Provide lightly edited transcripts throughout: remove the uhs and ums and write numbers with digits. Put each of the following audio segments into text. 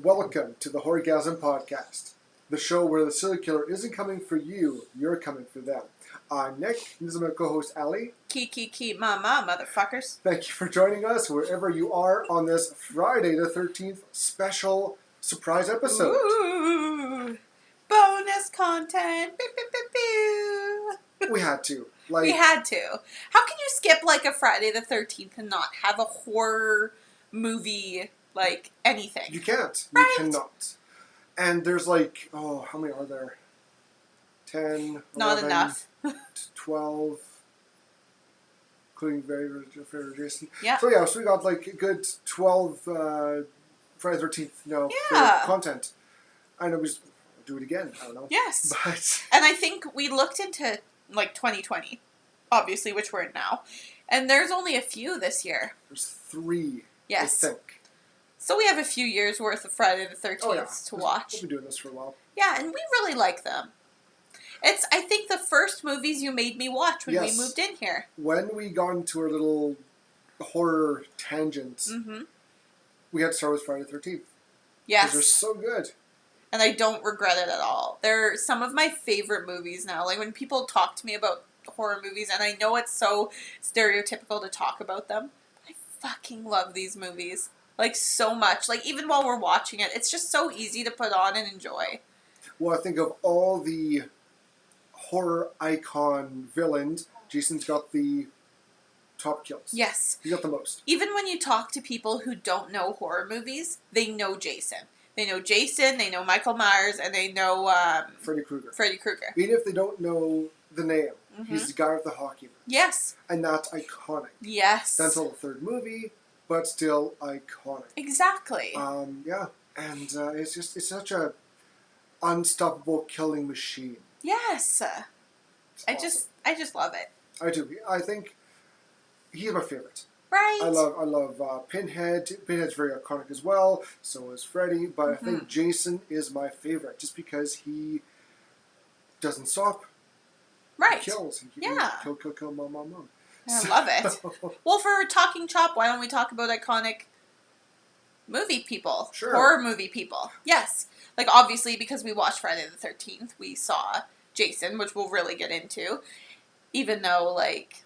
Welcome to the Horr-Gasm podcast, the show where the serial killer isn't coming for you, you're coming for them. I'm Nick, and this is my co-host Ali. Key, mama, motherfuckers. Thank you for joining us wherever you are on this Friday the 13th special surprise episode. Ooh, bonus content. Pew, pew, pew, pew. We had to. We had to. How can you skip like a Friday the 13th and not have a horror movie, like anything? You can't. Right? You cannot. And there's like, how many are there? 10, Not 11, enough. 12, including very favorite Jason. Yeah. So we got like a good 12 Friday the 13th, content. I know we just do it again. I don't know. Yes. But And I think we looked into like 2020, obviously, which we're in now, and there's only a few this year. there's 3. Yes. I think. So we have a few years worth of Friday the 13th to watch. We'll be doing this for a while. Yeah, and we really like them. It's, I think, the first movies you made me watch when we moved in here. When we got into our little horror tangents, we had to start with Friday the 13th. Yes. Because they're so good. And I don't regret it at all. They're some of my favorite movies now. Like, when people talk to me about horror movies, and I know it's so stereotypical to talk about them, I fucking love these movies. Like, so much. Like, even while we're watching it, it's just so easy to put on and enjoy. Well, I think of all the horror icon villains, Jason's got the top kills. Yes. He got the most. Even when you talk to people who don't know horror movies, they know Jason. They know Jason, they know Michael Myers, and they know Freddy Krueger. Even if they don't know the name, he's the guy with the hockey mask. Yes. And that's iconic. Yes. That's until the third movie, but still iconic. Exactly. And it's such a unstoppable killing machine. Yes. It's awesome. I just love it. I do. I think he's my favorite. Right. I love Pinhead. Pinhead's very iconic as well. So is Freddy. But I think Jason is my favorite just because he doesn't stop. Right. He kills. He kill, mom. I love it. Well, for Talking Chop, why don't we talk about iconic movie people? Sure. Horror movie people. Yes. Like, obviously, because we watched Friday the 13th, we saw Jason, which we'll really get into. Even though, like,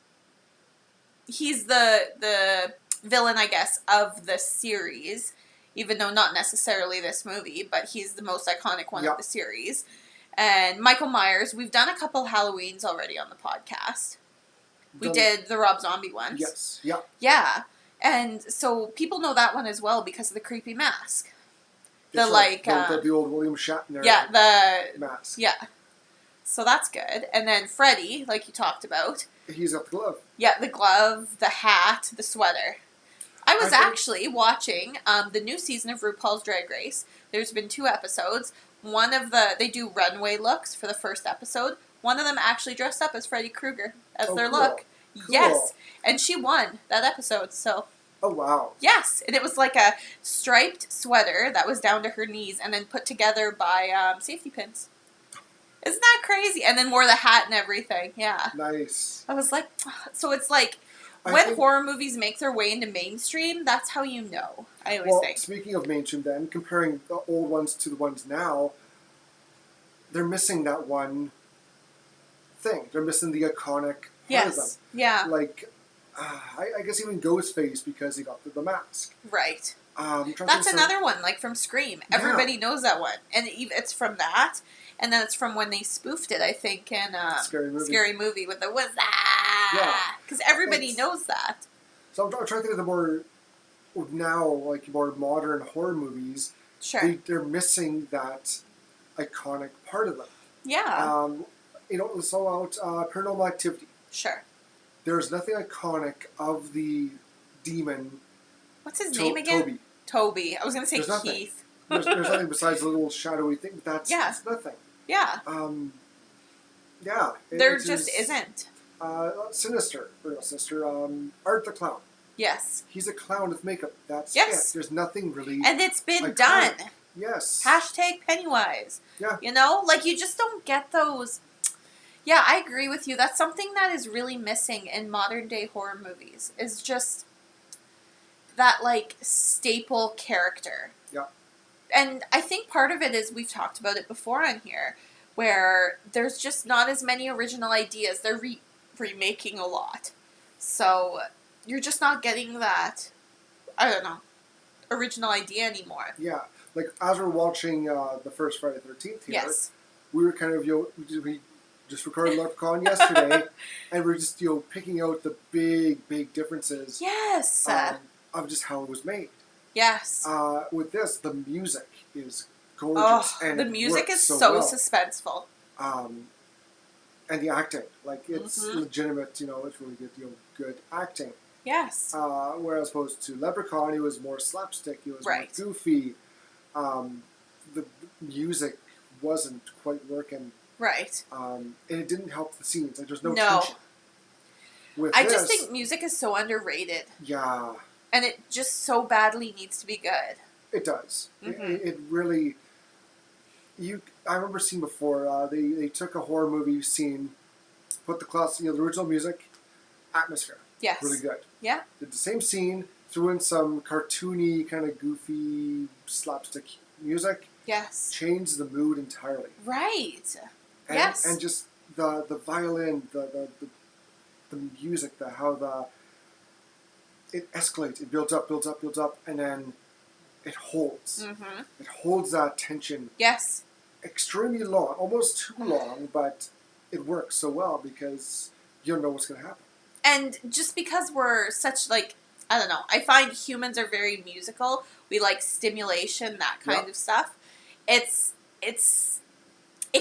he's the villain, I guess, of the series. Even though not necessarily this movie, but he's the most iconic one of the series. And Michael Myers, we've done a couple Halloweens already on the podcast. We did the Rob Zombie ones. Yes. Yeah. Yeah. And so people know that one as well because of the creepy mask. The old William Shatner mask. Yeah. So that's good. And then Freddy, like you talked about. He's got the glove. Yeah, the glove, the hat, the sweater. I was actually watching the new season of RuPaul's Drag Race. There's been 2 episodes. They do runway looks for the first episode. One of them actually dressed up as Freddy Krueger as their look. Cool. Yes. And she won that episode, so. Oh, wow. Yes. And it was like a striped sweater that was down to her knees and then put together by safety pins. Isn't that crazy? And then wore the hat and everything. Yeah. Nice. I was like, so it's like, when horror movies make their way into mainstream, that's how you know. I always think. Speaking of mainstream then, comparing the old ones to the ones now, they're missing that one thing. They're missing the iconic part of them. Yeah. Like, I guess even Ghostface because he got the mask. Right. That's another one, like from Scream. Everybody knows that one. And it's from that. And then it's from when they spoofed it, I think, in Scary Movie with the "What's that?" Yeah. Because everybody knows that. So I'm trying to think of the more modern horror movies. Sure. They're missing that iconic part of them. Yeah. Paranormal Activity. Sure. There's nothing iconic of the demon. What's his name again? Toby. I was going to say Keith. There's nothing besides the little shadowy thing, but that's nothing. Yeah. There just isn't. Sinister. Art the Clown. Yes. He's a clown with makeup. That's it. There's nothing really. And it's been done. Yes. # Pennywise. Yeah. You know? Like, you just don't get those. Yeah, I agree with you. That's something that is really missing in modern day horror movies. Is just that, like, staple character. Yeah. And I think part of it is, we've talked about it before on here, where there's just not as many original ideas. They're remaking a lot. So you're just not getting that, I don't know, original idea anymore. Yeah. Like, as we're watching the first Friday the 13th here, Yes. we were kind of, we just recorded Leprechaun yesterday, and we're just, picking out the big differences Yes. of just how it was made. Yes. With this, the music is gorgeous. Oh, and the it music works is so so well. suspenseful. And the acting, like, it's legitimate, it's really good acting. Yes. Whereas opposed to Leprechaun, it was more slapstick, it was Right. more goofy. The music wasn't quite working. Right. And it didn't help the scenes. Like, there's no No. tension. With I this, just think music is so underrated. Yeah. And it just so badly needs to be good. It does. Mm-hmm. It really... I remember seeing before, they took a horror movie scene, put the the original music, atmosphere. Yes. Really good. Yeah. Did the same scene, threw in some cartoony, kind of goofy, slapstick music. Yes. Changed the mood entirely. Right. And, yes. And just the violin, the music, it escalates, it builds up, and then it holds. Mm-hmm. It holds that tension. Yes. Extremely long, almost too long, but it works so well because you don't know what's going to happen. And just because we're such, like, I don't know, I find humans are very musical. We like stimulation, that kind of stuff. It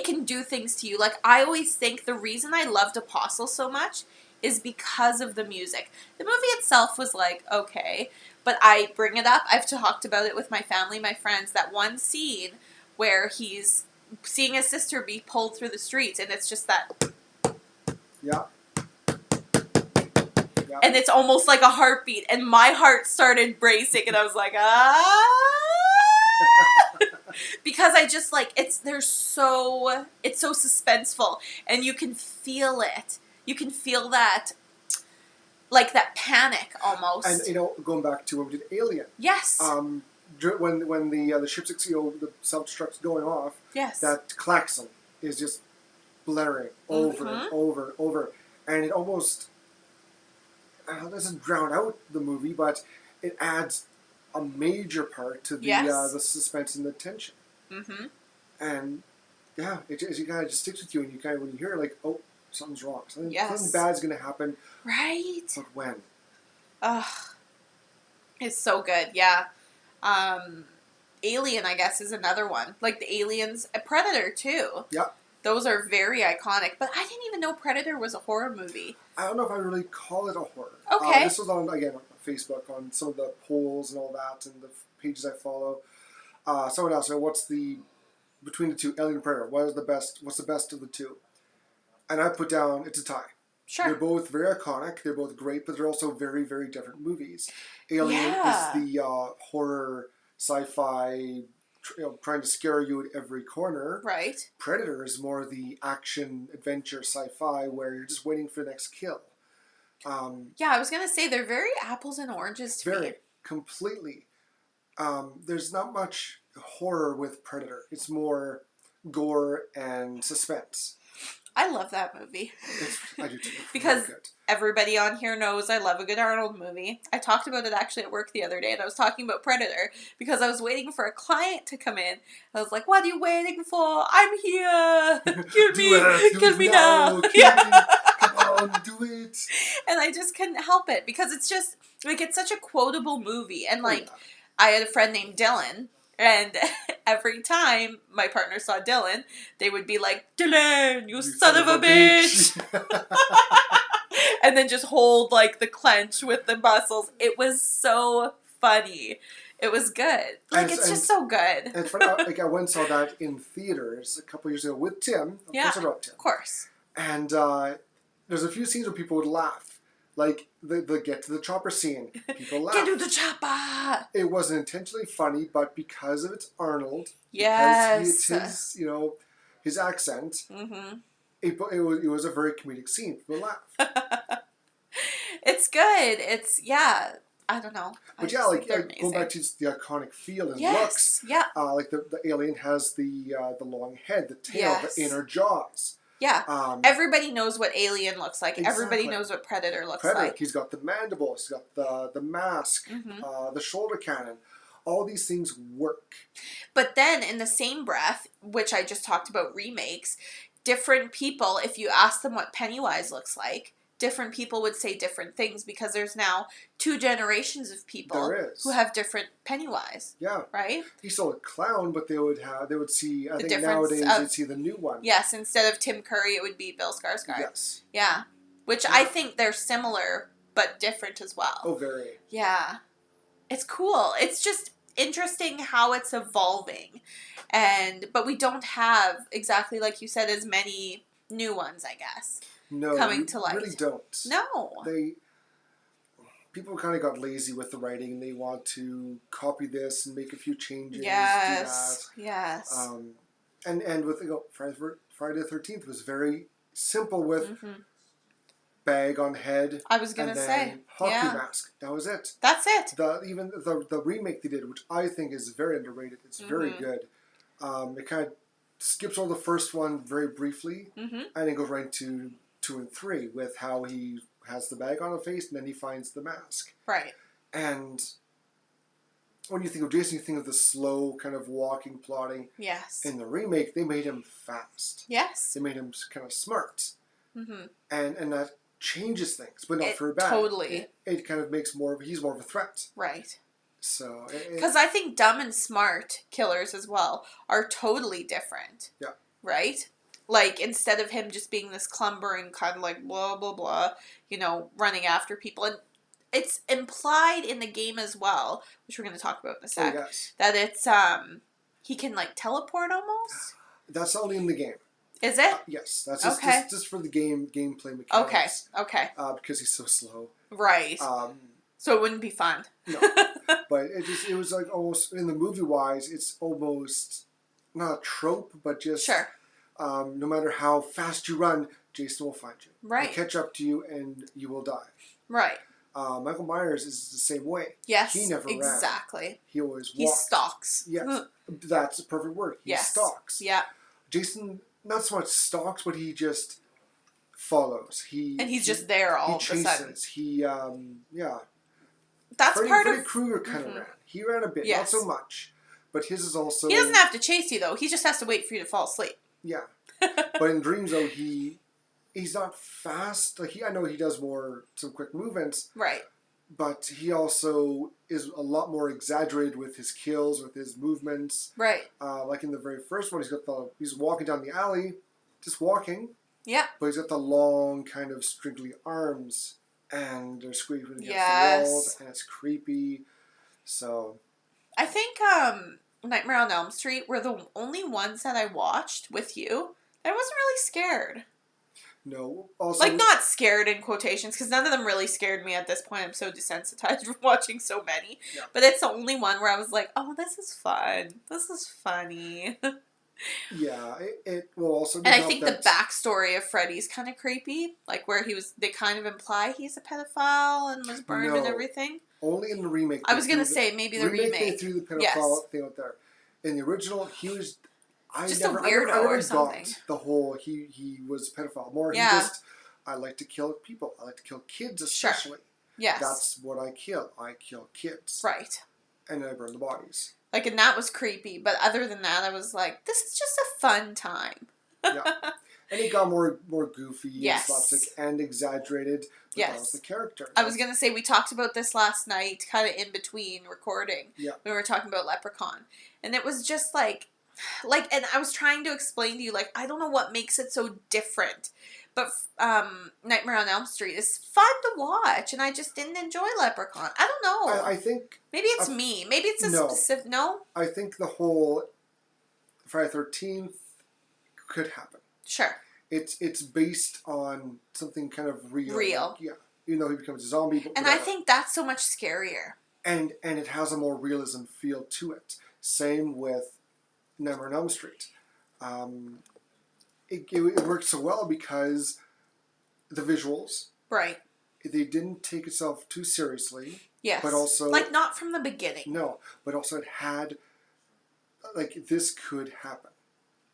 can do things to you. Like, I always think the reason I loved Apostle so much is because of the music. The movie itself was like, okay, but I bring it up. I've talked about it with my family, my friends, that one scene where he's seeing his sister be pulled through the streets, and it's just that. Yeah. And it's almost like a heartbeat, and my heart started bracing, and I was like, because I just, like, it's so suspenseful, and you can feel it. You can feel that, like, that panic almost. And going back to when we did Alien. Yes. When the ship's the self-destruct's going off. Yes. That klaxon is just blaring over and over and over, and it almost doesn't drown out the movie, but it adds a major part to the suspense and the tension. Mm-hmm. And yeah, it kind of just sticks with you, and you kind of, when you hear it, like, oh, something's wrong. Something bad's going to happen. Right. But when? Ugh. It's so good, yeah. Alien, I guess, is another one. Like the Aliens, a Predator too. Yeah. Those are very iconic. But I didn't even know Predator was a horror movie. I don't know if I really call it a horror. Okay. This was on Facebook, on some of the polls and all that, and the pages I follow. Someone else, what's between the two, Alien and Predator? What's the best of the two? And I put down, it's a tie. Sure. They're both very iconic. They're both great, but they're also very, very different movies. Alien is the horror, sci-fi, trying to scare you at every corner. Right. Predator is more the action, adventure, sci-fi, where you're just waiting for the next kill. Yeah, I was going to say, they're very apples and oranges to me. Very, completely. There's not much horror with Predator. It's more gore and suspense. I love that movie. I do too. Because everybody on here knows I love a good Arnold movie. I talked about it actually at work the other day, and I was talking about Predator because I was waiting for a client to come in. I was like, what are you waiting for? I'm here. Kill me now. Come on, do it. And I just couldn't help it because it's just, like, it's such a quotable movie. And, like, I had a friend named Dylan, and every time my partner saw Dylan, they would be like, Dylan, you son of a bitch. And then just hold, like, the clench with the muscles. It was so funny. It was good. Like, it's just so good. And it's funny, like, I went and saw that in theaters a couple years ago with Tim. Of course I brought Tim. Of course. And there's a few scenes where people would laugh. Like, the get to the chopper scene. People laugh. Get to the chopper! It wasn't intentionally funny, but because of its Arnold, yes, because it's his, his accent, it was a very comedic scene. People laugh. It's good. It's, I don't know. But they're amazing. going back to the iconic feel and Yes. looks. Yeah. Like the alien has the long head, the tail, Yes. the inner jaws. Yeah. Everybody knows what Alien looks like. Exactly. Everybody knows what Predator looks like. He's got the mandible. He's got the mask, the shoulder cannon. All these things work. But then in the same breath, which I just talked about remakes, different people, if you ask them what Pennywise looks like, different people would say different things because there's now 2 generations of people who have different Pennywise. Yeah. Right? He's still a clown, but they would see, I think nowadays they'd see the new one. Yes, instead of Tim Curry, it would be Bill Skarsgård. Yes. Yeah. Which I think they're similar, but different as well. Oh, very. Yeah. It's cool. It's just interesting how it's evolving. But we don't have, exactly like you said, as many new ones, I guess. No, coming to light. Really don't. No. People kind of got lazy with the writing, and they want to copy this and make a few changes. Yes. Do that. Yes. And with Friday the 13th was very simple with bag on head. I was gonna say hockey mask. That was it. That's it. Even the remake they did, which I think is very underrated. It's very good. It kind of skips over the first one very briefly, and then goes right to 2 and 3 with how he has the bag on the face and then he finds the mask. Right. And when you think of Jason, you think of the slow kind of walking, plotting. Yes. In the remake, they made him fast. Yes. They made him kind of smart. And that changes things, but not for bad. Totally. It kind of makes he's more of a threat. Right. So. Because I think dumb and smart killers as well are totally different. Yeah. Right? Like, instead of him just being this clumbering kind of like blah, blah, blah, running after people. And it's implied in the game as well, which we're going to talk about in a sec, that it's, he can, like, teleport almost? That's only in the game. Is it? Yes. That's just for the gameplay mechanics. Okay. Because he's so slow. Right. So it wouldn't be fun. No. But it was like almost, in the movie-wise, it's almost not a trope, but just... Sure. No matter how fast you run, Jason will find you. Right. He'll catch up to you and you will die. Right. Michael Myers is the same way. Yes. He never ran. Exactly. He always walked. He stalks. Yes. That's a perfect word. He stalks. Yeah. Jason, not so much stalks, but he just follows. He's just there all of a sudden. He, That's Freddy Krueger kind of ran. He ran a bit, not so much. But his is also... He doesn't have to chase you, though. He just has to wait for you to fall asleep. Yeah. But in Dreams, though, he's not fast. Like I know he does some quick movements. Right. But he also is a lot more exaggerated with his kills, with his movements. Right. Like in the very first one, he's walking down the alley, just walking. Yeah. But he's got the long, kind of strangly arms, and they're squeezing against the walls, and it's creepy. So... I think Nightmare on Elm Street were the only ones that I watched with you. I wasn't really scared. No. Also, like, not scared in quotations, because none of them really scared me at this point. I'm so desensitized from watching so many. Yeah. But it's the only one where I was like, oh, this is fun. This is funny. Yeah, it will also be. And I think the backstory of Freddy's kind of creepy. Like, where they kind of imply he's a pedophile and was burned and everything. Only in the remake. I was going to say, maybe the remake. They threw the pedophile thing out there. In the original, he was... Just a weirdo or something. Got the whole, he was a pedophile. More, he just, I like to kill people. I like to kill kids especially. Sure. Yes. That's what I kill. I kill kids. Right. And then I burn the bodies. Like, and that was creepy. But other than that, I was like, this is just a fun time. Yeah. And it got more goofy and slapstick and exaggerated. But that was the character. I was going to say, we talked about this last night, kind of in between recording. Yeah. We were talking about Leprechaun. And it was just like, and I was trying to explain to you, like, I don't know what makes it so different. But Nightmare on Elm Street is fun to watch. And I just didn't enjoy Leprechaun. I don't know. I think... Maybe it's me. Maybe it's a specific... No? I think the whole Friday the 13th could happen. Sure. It's based on something kind of real. Real. Yeah. Even though he becomes a zombie. But and I think that's so much scarier. And it has a more realism feel to it. Same with Nightmare on Elm Street. It works so well because the visuals. Right. they didn't take itself too seriously. Yes. But also... Like, not from the beginning. No, but also it had... Like, this could happen.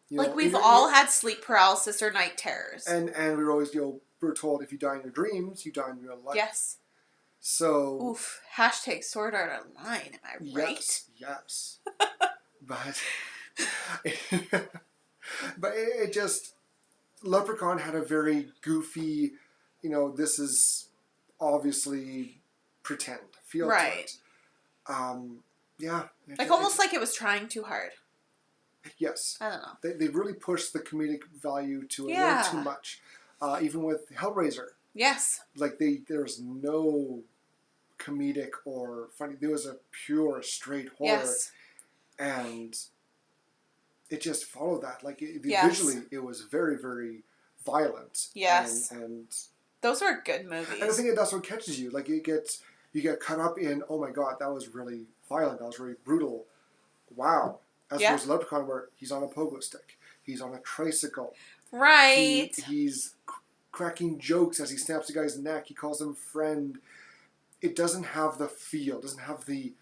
You like, know, we've all had sleep paralysis or night terrors. And we were always, we're told if you die in your dreams, you die in real life. Yes. So... Oof. Hashtag Sword Art Online, am I right? Yes. But... but it just... Leprechaun had a very goofy, this is obviously pretend feel to it. Yeah. Like, almost like it was trying too hard. Yes. I don't know. They really pushed the comedic value to a little too much. Even with Hellraiser. Yes. Like, there was no comedic or funny. There was a pure, straight horror. Yes. And it just followed that. Like, visually, it was very, very violent. Yes. And those were good movies. And I think that's what catches you. Like, you get caught up in, oh my god, that was really violent. That was really brutal. Wow. As opposed to Leprechaun, where he's on a pogo stick. He's on a tricycle. Right. He's cracking jokes as he snaps the guy's neck. He calls him friend. It doesn't have the feel. It doesn't have the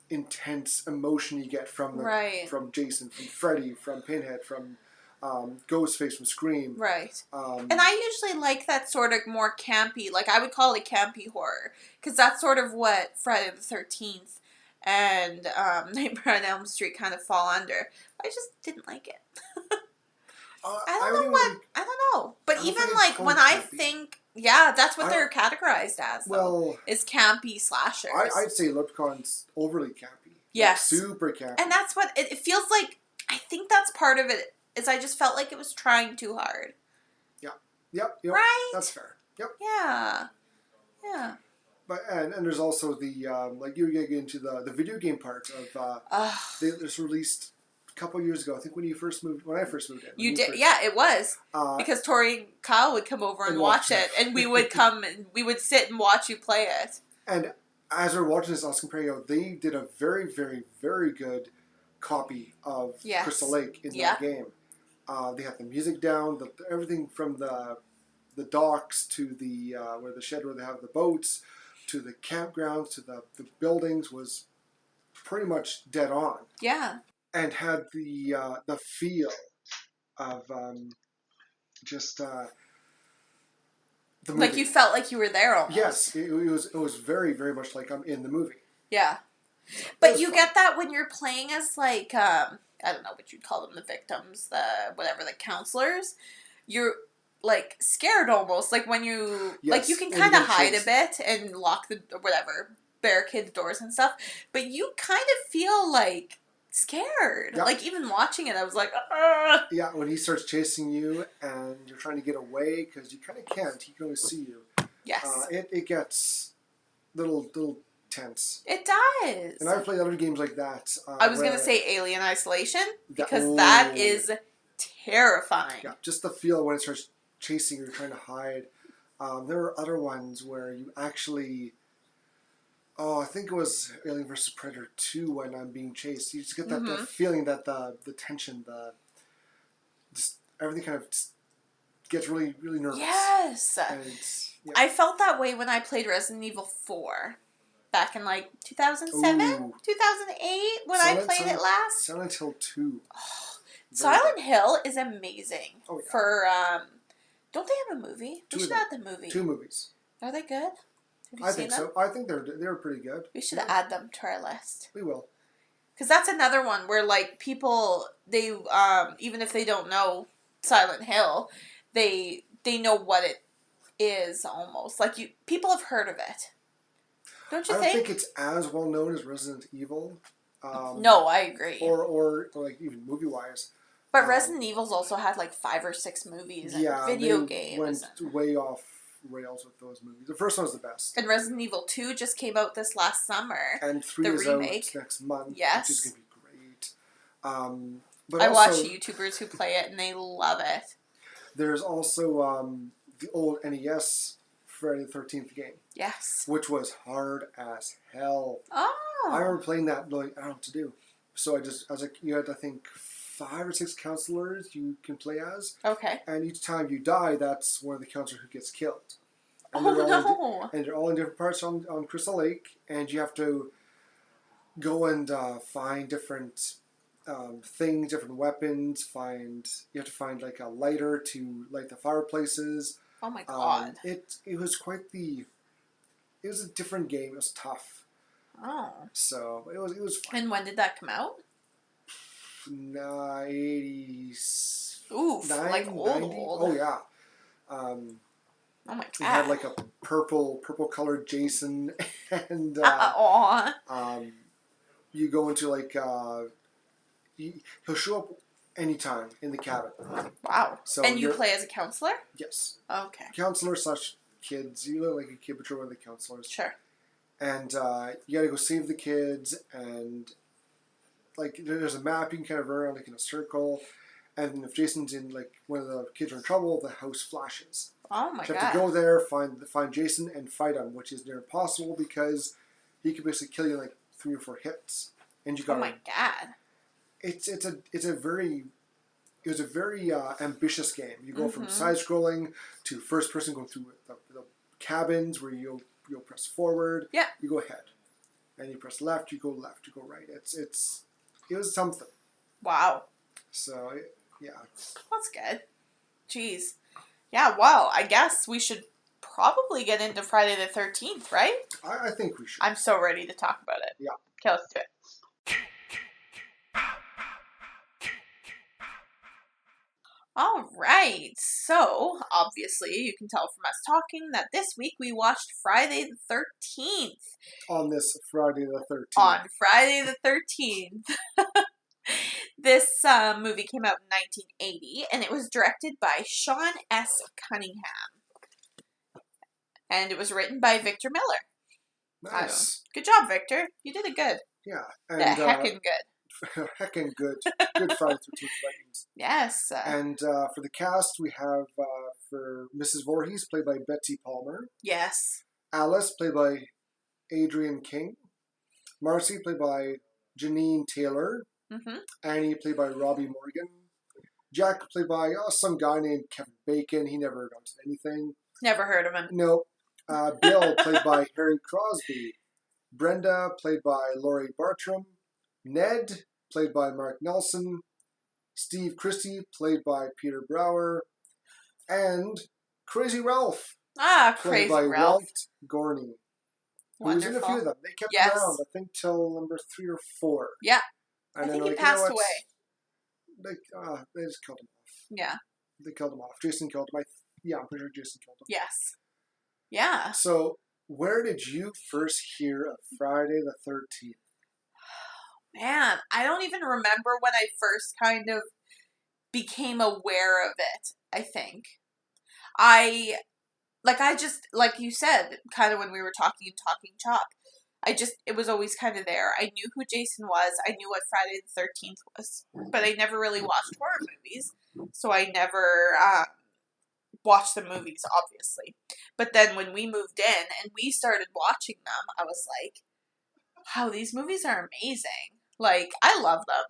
intense emotion you get from Jason, from Freddy, from Pinhead, from Ghostface, from Scream. Right. And I usually like that sort of more campy, like I would call it campy horror, because that's sort of what Friday the 13th and Nightmare on Elm Street kind of fall under. I just didn't like it. I don't know. But even like when I think, that's what they're categorized as. Well, is campy slashers. I'd say Leprechaun's overly campy. Yes, like super campy. And that's what it feels like. I think that's part of it. Is I just felt like it was trying too hard. Yep. Right. That's fair. Yep. Yeah. But and there's also the like you get into the video game part of they just released a couple years ago. I think when I first moved in. You did, it was because Tori and Kyle would come over and watch it, and we would come and we would sit and watch you play it. And as we're watching this, I was comparing. They did a very, very, very good copy of Crystal Lake in that game. They had the music down, everything from the docks to the where the shed where they have the boats, to the campgrounds, to the buildings was pretty much dead on. Yeah. And had the feel of just the movie. Like you felt like you were there almost. Yes, it was very, very much like I'm in the movie. Yeah. But you get that when you're playing as like I don't know what you'd call them, the victims, the counselors. You're like scared almost, like when you like you can kind of hide a bit and lock the barricade the doors and stuff, but you kind of feel like scared. Yep. Like even watching it, I was like, Ugh! Yeah, when he starts chasing you and you're trying to get away because you kind of can't. He can only see you. Yes. It gets little tense. It does. And I've played other games like that. I was going to say Alien Isolation, because that is terrifying. Yeah, just the feel when it starts chasing you, you're trying to hide. There are other ones where you actually... I think it was Alien vs. Predator 2 when I'm being chased. You just get that feeling that the tension, just everything kind of just gets really, really nervous. Yes! I felt that way when I played Resident Evil 4. Back in like 2007, 2008, when I played it last. Silent Hill 2. Oh, Silent Hill is amazing. Oh, yeah. For, don't they have a movie? We should add the movie. 2 movies. Are they good? Have you I seen think them? so. I think they're pretty good. We should add them to our list. We will. Because that's another one where like people, they, even if they don't know Silent Hill, they know what it is almost. Like people have heard of it. Don't you think? I don't think it's as well known as Resident Evil. No, I agree. Or like even movie wise. But Resident Evil's also had like 5 or 6 movies and video games. Went way off rails with those movies. The first one was the best. And Resident Evil 2 just came out this last summer. And 3 is remake. Out next month. Yes. Which is going to be great. But I watch YouTubers who play it and they love it. There's also the old NES Friday the 13th game. Yes. Which was hard as hell. Oh. I remember playing that like, I don't know what to do. So I was like, you had, I think, 5 or 6 counselors you can play as. Okay. And each time you die, that's one of the counselors who gets killed. And Oh they're all no! and they're all in different parts on Crystal Lake, and you have to go and find different things, different weapons. You have to find like a lighter to light the fireplaces. Oh my god! It was quite the. It was a different game. It was tough. Oh. So it was fun. And when did that come out? 80s. Oof, like 90? old. Oh yeah. Oh my We had god. like a purple colored Jason, and Aw. you go into like he'll show up anytime in the cabin. Wow. So And you play as a counselor? Yes. Okay. Counselor slash kids. You look like a kid, but you're one of the counselors. Sure. And you got to go save the kids, and like there's a map you can kind of run around like in a circle, and if Jason's in like one of the kids are in trouble, the house flashes. Oh my So you god. have to go there, find Jason, and fight him, which is near impossible because he can basically kill you in like 3 or 4 hits, and you got. Oh my god. It was a very ambitious game. You go from side scrolling to first person, going through the cabins where you'll press forward. Yeah. You go ahead, and you press left. You go left. You go right. It was something. Wow. So yeah. That's good. Jeez. Yeah, well, I guess we should probably get into Friday the 13th, right? I think we should. I'm so ready to talk about it. Yeah. Okay, let's do it. All right. So, obviously, you can tell from us talking that this week we watched Friday the 13th. On this Friday the 13th. On Friday the 13th. This movie came out in 1980, and it was directed by Sean S. Cunningham. And it was written by Victor Miller. Nice. Good job, Victor. You did it good. Yeah. The heckin' good. Heckin' good. Good Friday the 13th Lightnings. Yes. And for the cast, we have for Mrs. Voorhees, played by Betsy Palmer. Yes. Alice, played by Adrienne King. Marcy, played by Janine Taylor. Mm-hmm. Annie, played by Robbie Morgan. Jack, played by some guy named Kevin Bacon. He never got to anything. Never heard of him. No. Bill, played by Harry Crosby. Brenda, played by Laurie Bartram. Ned, played by Mark Nelson. Steve Christie, played by Peter Brower. And Crazy Ralph, Ah, played Crazy by Ralph. Walt Gorney. Who was Wonderful. in a few of them. They kept Yes. him around, I think, till number 3 or 4. Yeah. And I then think he like, passed you know away. They just killed him off. Yeah. They killed him off. Jason killed him. I'm pretty sure Jason killed him. Yes. Yeah. So, where did you first hear of Friday the 13th? Man, I don't even remember when I first kind of became aware of it, I think. Just, like you said, kind of when we were talking chop, it was always kind of there. I knew who Jason was. I knew what Friday the 13th was. But I never really watched horror movies. So I never watched the movies, obviously. But then when we moved in and we started watching them, I was like, wow, these movies are amazing. Like, I love them.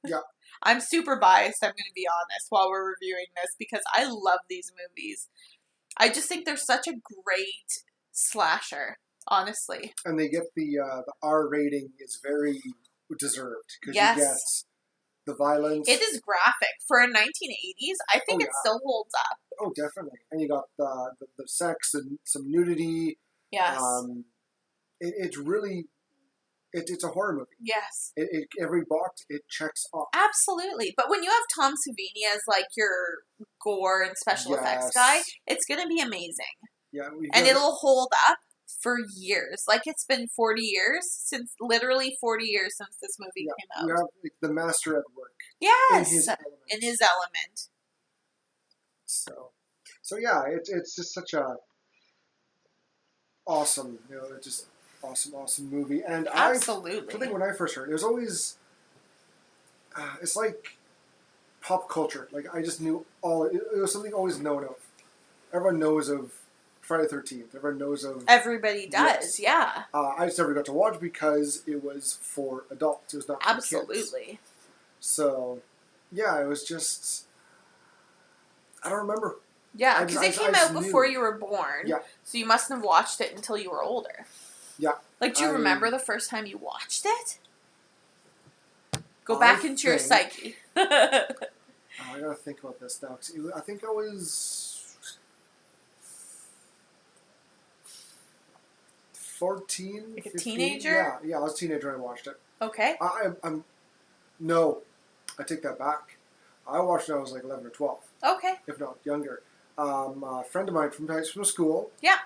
Yeah. I'm super biased, I'm going to be honest, while we're reviewing this, because I love these movies. I just think they're such a great slasher, honestly. And they get the R rating is very deserved. Because Yes. you get the violence. It is graphic. For a 1980s, I think it still holds up. Oh, definitely. And you got the sex and some nudity. Yes. It's really... It's a horror movie. Yes. Every box it checks off. Absolutely. But when you have Tom Savini as like your gore and special effects guy, it's going to be amazing. Yeah. And it'll hold up for years. Like it's been 40 years literally 40 years since this movie came out. You have the master at work. Yes. In his element. So yeah, it's just such a awesome, just awesome movie. And absolutely. I think when I first heard it, was always it's like pop culture. Like I just knew it was something always known of. Everyone knows of Friday the 13th. Everyone knows of... Everybody does, yeah. I just never got to watch because it was for adults. It was not for kids. Absolutely. So, yeah, it was just... I don't remember. Yeah, because it came out before knew. you were born. Yeah. So you mustn't have watched it until you were older. Yeah. Like, do you remember the first time you watched it? Go back into your psyche. I gotta think about this now. I think I was 14, like a 15? teenager? Yeah, I was a teenager when I watched it. Okay. No, I take that back. I watched it when I was like 11 or 12. Okay. If not younger. A friend of mine from school. Yeah.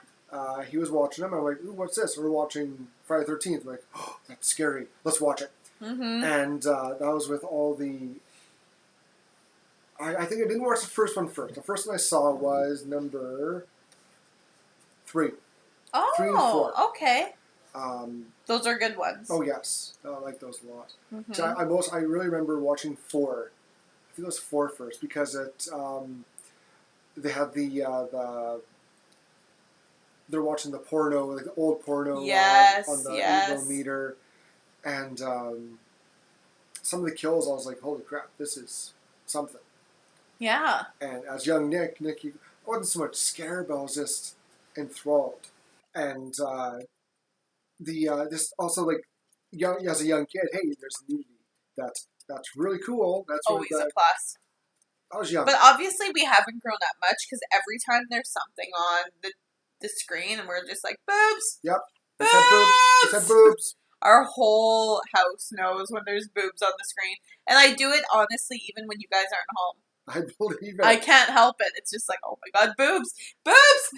He was watching them. I'm like, ooh, what's this? We're watching Friday the 13th. I'm like, oh, that's scary. Let's watch it. Mm-hmm. And that was with all the... I think I didn't watch the first one first. The first one I saw was number 3. Oh, 3 and 4. okay. Those are good ones. Oh, yes. I like those a lot. Mm-hmm. So I really remember watching 4. I think it was 4 first because it... they had they're watching the porno, like the old porno on the 8mm, and some of the kills, I was like, holy crap, this is something. Yeah. And as young Nick, I wasn't so much scared, but I was just enthralled. And this also, like, as a young kid, hey, there's nudity. That's really cool. That's always a plus. I was young. But obviously we haven't grown up much because every time there's something on the screen and we're just like, boobs! Yep. Boobs! It said boobs. Our whole house knows when there's boobs on the screen. And I do it, honestly, even when you guys aren't home. I believe it. I can't help it. It's just like, oh my god, boobs! Boobs!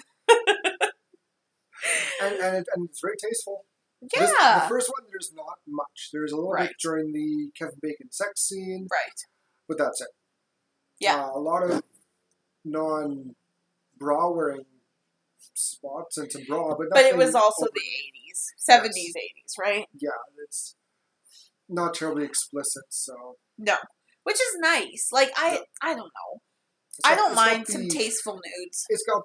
and it's very tasteful. Yeah. The first one, there's not much. There's a little bit during the Kevin Bacon sex scene. Right. But that's it. Yeah. A lot of non-bra wearing spots and some bra, but it was also the 80s, 70s, yes. 80s, right? Yeah, it's not terribly explicit, so no, which is nice. Like I don't know. I don't mind some tasteful nudes. It's got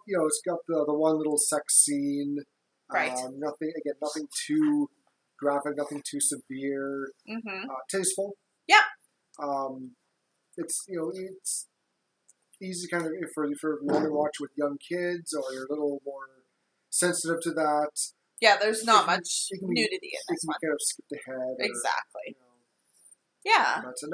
the one little sex scene, right? Nothing too graphic, nothing too severe. Mm-hmm. Tasteful. Yeah. It's easy kind of for you want to watch with young kids or you're a little more sensitive to that. Yeah, there's not much nudity in this one. You kind of skipped ahead. Exactly. Yeah. But I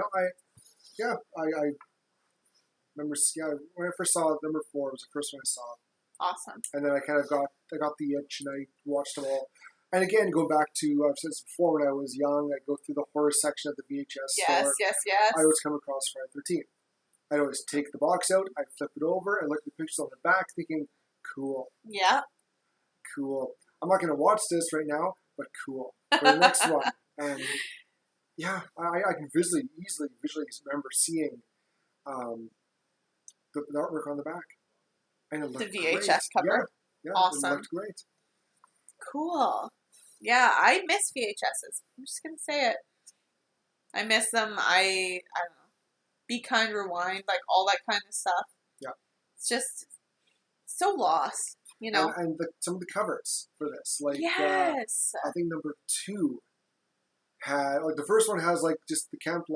remember. Yeah, when I first saw number 4, it was the first one I saw. Awesome. And then I kind of got the itch and I watched them all. And again, go back to I've said this before. When I was young, I'd go through the horror section of the VHS store. Yes. I always come across Friday the 13th. I'd always take the box out, I'd flip it over, and look at the pictures on the back, thinking, "Cool." Yeah. Cool. I'm not going to watch this right now, but cool. For the next one, and yeah, I can easily remember seeing the artwork on the back, and it looked the VHS great. cover. Yeah, awesome. It looked great. Cool. Yeah, I miss VHSs. I'm just gonna say it. I miss them. I don't know. Be Kind, Rewind, like all that kind of stuff. Yeah. It's just so lost, you know. And some of the covers for this, like yes, I think number 2 had the first one has just the Camp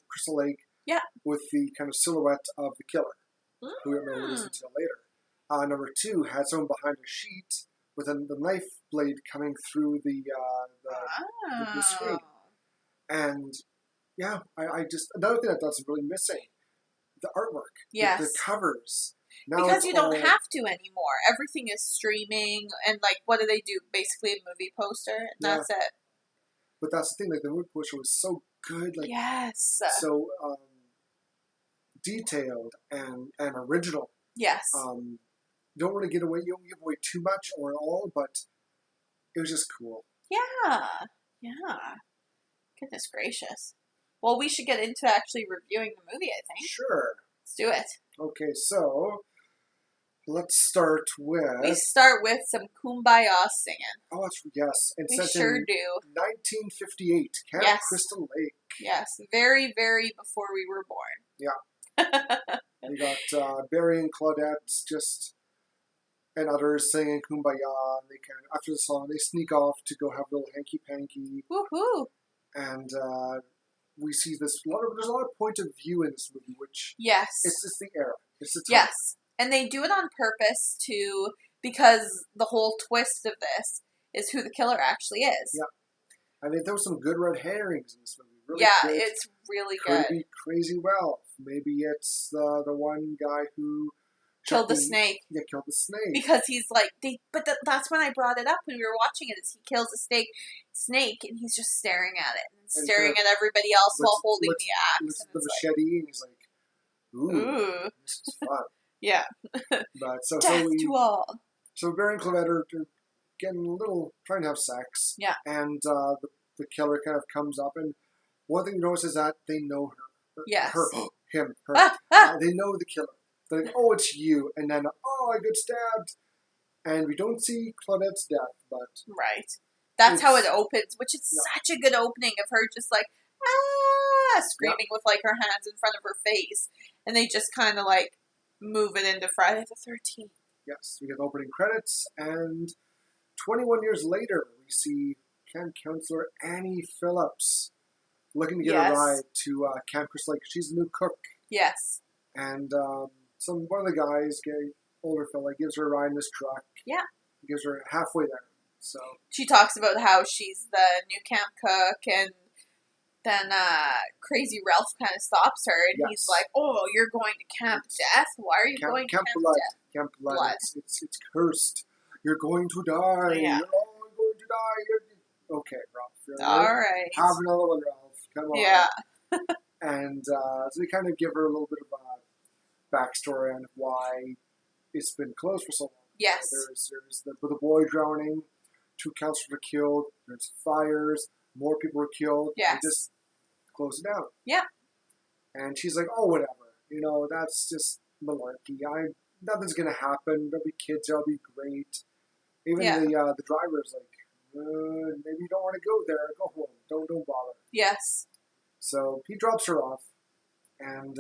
Crystal Lake, yeah, with the kind of silhouette of the killer, who we don't know what is until later. Number 2 had someone behind a sheet with the knife blade coming through the screen, and. Yeah, I just another thing that's really missing, the artwork. Yes, the covers. Now because you don't have to anymore. Everything is streaming, and what do they do? Basically, a movie poster, and that's it. But that's the thing. The movie poster was so good. Yes. So detailed and original. Yes. Don't want to give away too much or all, but it was just cool. Yeah. Goodness gracious. Well, we should get into actually reviewing the movie, I think. Sure. Let's do it. Okay, so let's start with... We start with some Kumbaya singing. Oh, yes. We sure do. 1958, Camp Crystal Lake. Yes, very, very before we were born. Yeah. We got Barry and Claudette and others singing Kumbaya. And after the song, they sneak off to go have a little hanky-panky. Woohoo! And... we see there's a lot of point of view in this movie, which yes, it's the era, it's the time. Yes, And they do it on purpose because the whole twist of this is who the killer actually is. Yeah. I mean, there was some good red herrings in this movie. Really good. It's really good. Could be Crazy Ralph. Maybe it's the one guy who killed the snake. Yeah, killed the snake. Because he's like, that's when I brought it up when we were watching it, is he kills the snake and he's just staring at it and staring at everybody else while holding the axe. Looks at the machete and he's like, ooh. This is fun. Yeah. But so Death to all. So Barry and Claudette are getting a little, trying to have sex. Yeah. And the killer kind of comes up, and one thing you notice is that they know her. Yes. Her. They know the killer. They're like, oh, it's you. And then, oh, I get stabbed. And we don't see Claudette's death, but... Right. That's how it opens, which is such a good opening of her just like, screaming with like her hands in front of her face. And they just kind of like move it into Friday the 13th. Yes, we get the opening credits, and 21 years later, we see camp counselor Annie Phillips looking to get a ride to Camp Crystal Lake. She's the new cook. Yes. And one of the guys, older fella, gives her a ride in this truck. Yeah. Gives her halfway there. So she talks about how she's the new camp cook, and then Crazy Ralph kind of stops her, and he's like, "Oh, you're going to Camp Death? Why are you going to Camp Death? Camp Blood. It's cursed. You're going to die. Yeah. You're all going to die. Okay, Ralph. All right. Have another one, Ralph. Come on. Yeah. And so they kind of give her a little bit of a backstory on why it's been closed for so long. Yes. There's the boy drowning, 2 counselors were killed, there's fires, more people were killed. Yes. They just close it down. Yeah. And she's like, oh, whatever. That's just malarkey. Nothing's going to happen. There'll be kids. It'll be great. Even the driver's like, maybe you don't want to go there. Go home. Don't bother. Yes. So he drops her off, and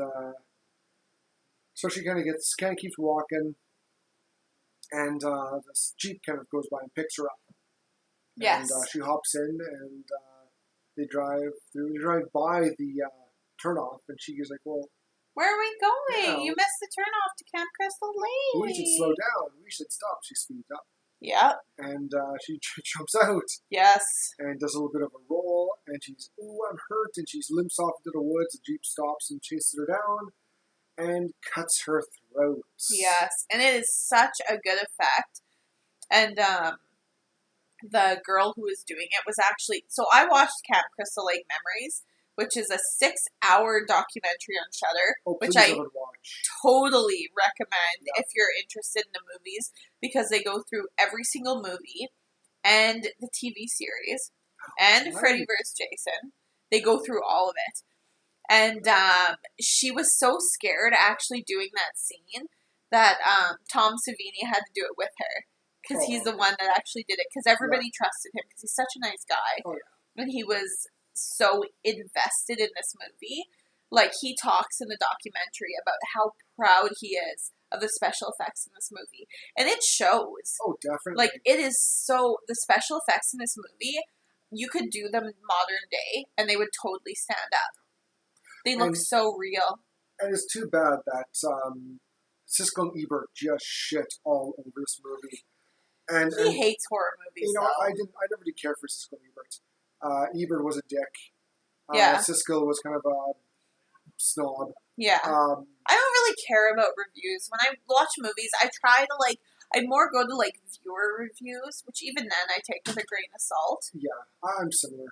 so she kind of keeps walking, and this Jeep kind of goes by and picks her up. Yes. And she hops in, and they drive by the turnoff, and she is like, well, where are we going? You missed the turnoff to Camp Crystal Lake. We should slow down. We should stop. She speeds up. Yeah. And she jumps out. Yes. And does a little bit of a roll, and she's, ooh, I'm hurt, and she limps off into the woods. The Jeep stops and chases her down and cuts her throat. Yes. And it is such a good effect. And the girl who was doing it was actually... So I watched Camp Crystal Lake Memories, which is a 6-hour documentary on Shudder, which I totally recommend if you're interested in the movies, because they go through every single movie and the TV series and Freddy vs. Jason. They go through all of it. And she was so scared actually doing that scene that Tom Savini had to do it with her, because he's the one that actually did it, because everybody trusted him because he's such a nice guy. Oh, yeah. And he was so invested in this movie. Like, he talks in the documentary about how proud he is of the special effects in this movie. And it shows. Oh, definitely. Like, it is so... The special effects in this movie, you could do them modern day, and they would totally stand up. They look so real. And it's too bad that Siskel and Ebert just shit all over this movie. And he hates horror movies, I never did care for Siskel and Ebert. Ebert was a dick. Siskel was kind of a snob. Yeah. I don't really care about reviews. When I watch movies, I try to, I more go to, viewer reviews, which even then I take with a grain of salt. Yeah, I'm similar.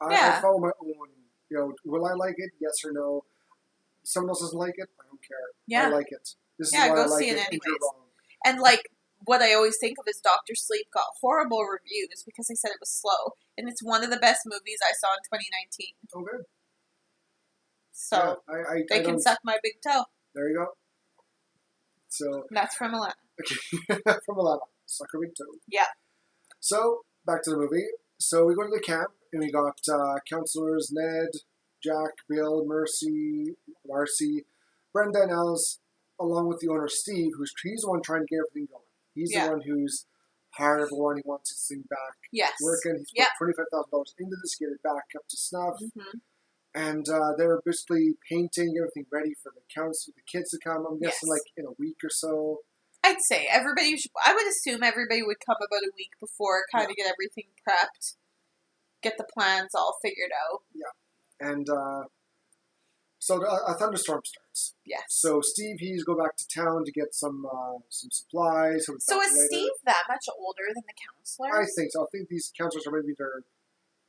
I follow my own, will I like it? Yes or no? Someone else doesn't like it? I don't care. Yeah. I like it. This is why go I like see it anyways. wrong. And, what I always think of is Dr. Sleep got horrible reviews because they said it was slow. And it's one of the best movies I saw in 2019. Oh, good. So, they can suck my big toe. There you go. So and that's from Alana. Okay. From Alana. Suck her big toe. Yeah. So, back to the movie. So, we go to the camp, and we got counselors Ned, Jack, Bill, Marcy, Brenda, and Alice, along with the owner Steve, he's the one trying to get everything going. He's the one who's hired everyone. He wants his thing back working. He's put $25,000 into this, get it back up to snuff. Mm-hmm. And they're basically painting everything ready for the kids to come. I'm guessing Yes. like in a week or so. I'd say everybody I would assume everybody would come about a week before, kind of get everything prepped, get the plans all figured out. Yeah. And so a thunderstorm starts. Yes. So Steve, he's go back to town to get some supplies. So is Steve that much older than the counselor? I think so. I think these counselors are maybe their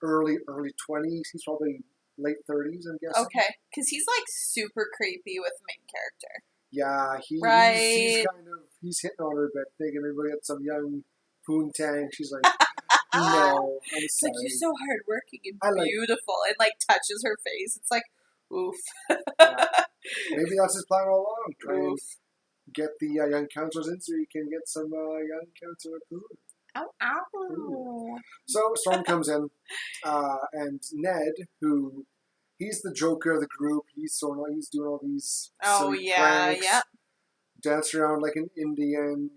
early 20s. He's probably late 30s, I'm guessing. Okay, because he's like super creepy with the main character. Yeah, he's kind of hitting on her a bit, thinking maybe we'll get some young poontang. She's like, no, I'm it's sorry. Like, you're so hardworking and beautiful, and like touches her face. It's like, oof. Yeah. Maybe that's his plan all along. Try and get the young counselors in so he can get some young counselor poon. Ow, ow. So Storm comes in, and Ned, who he's the joker of the group, he's doing all these silly pranks, dance around like an Indian,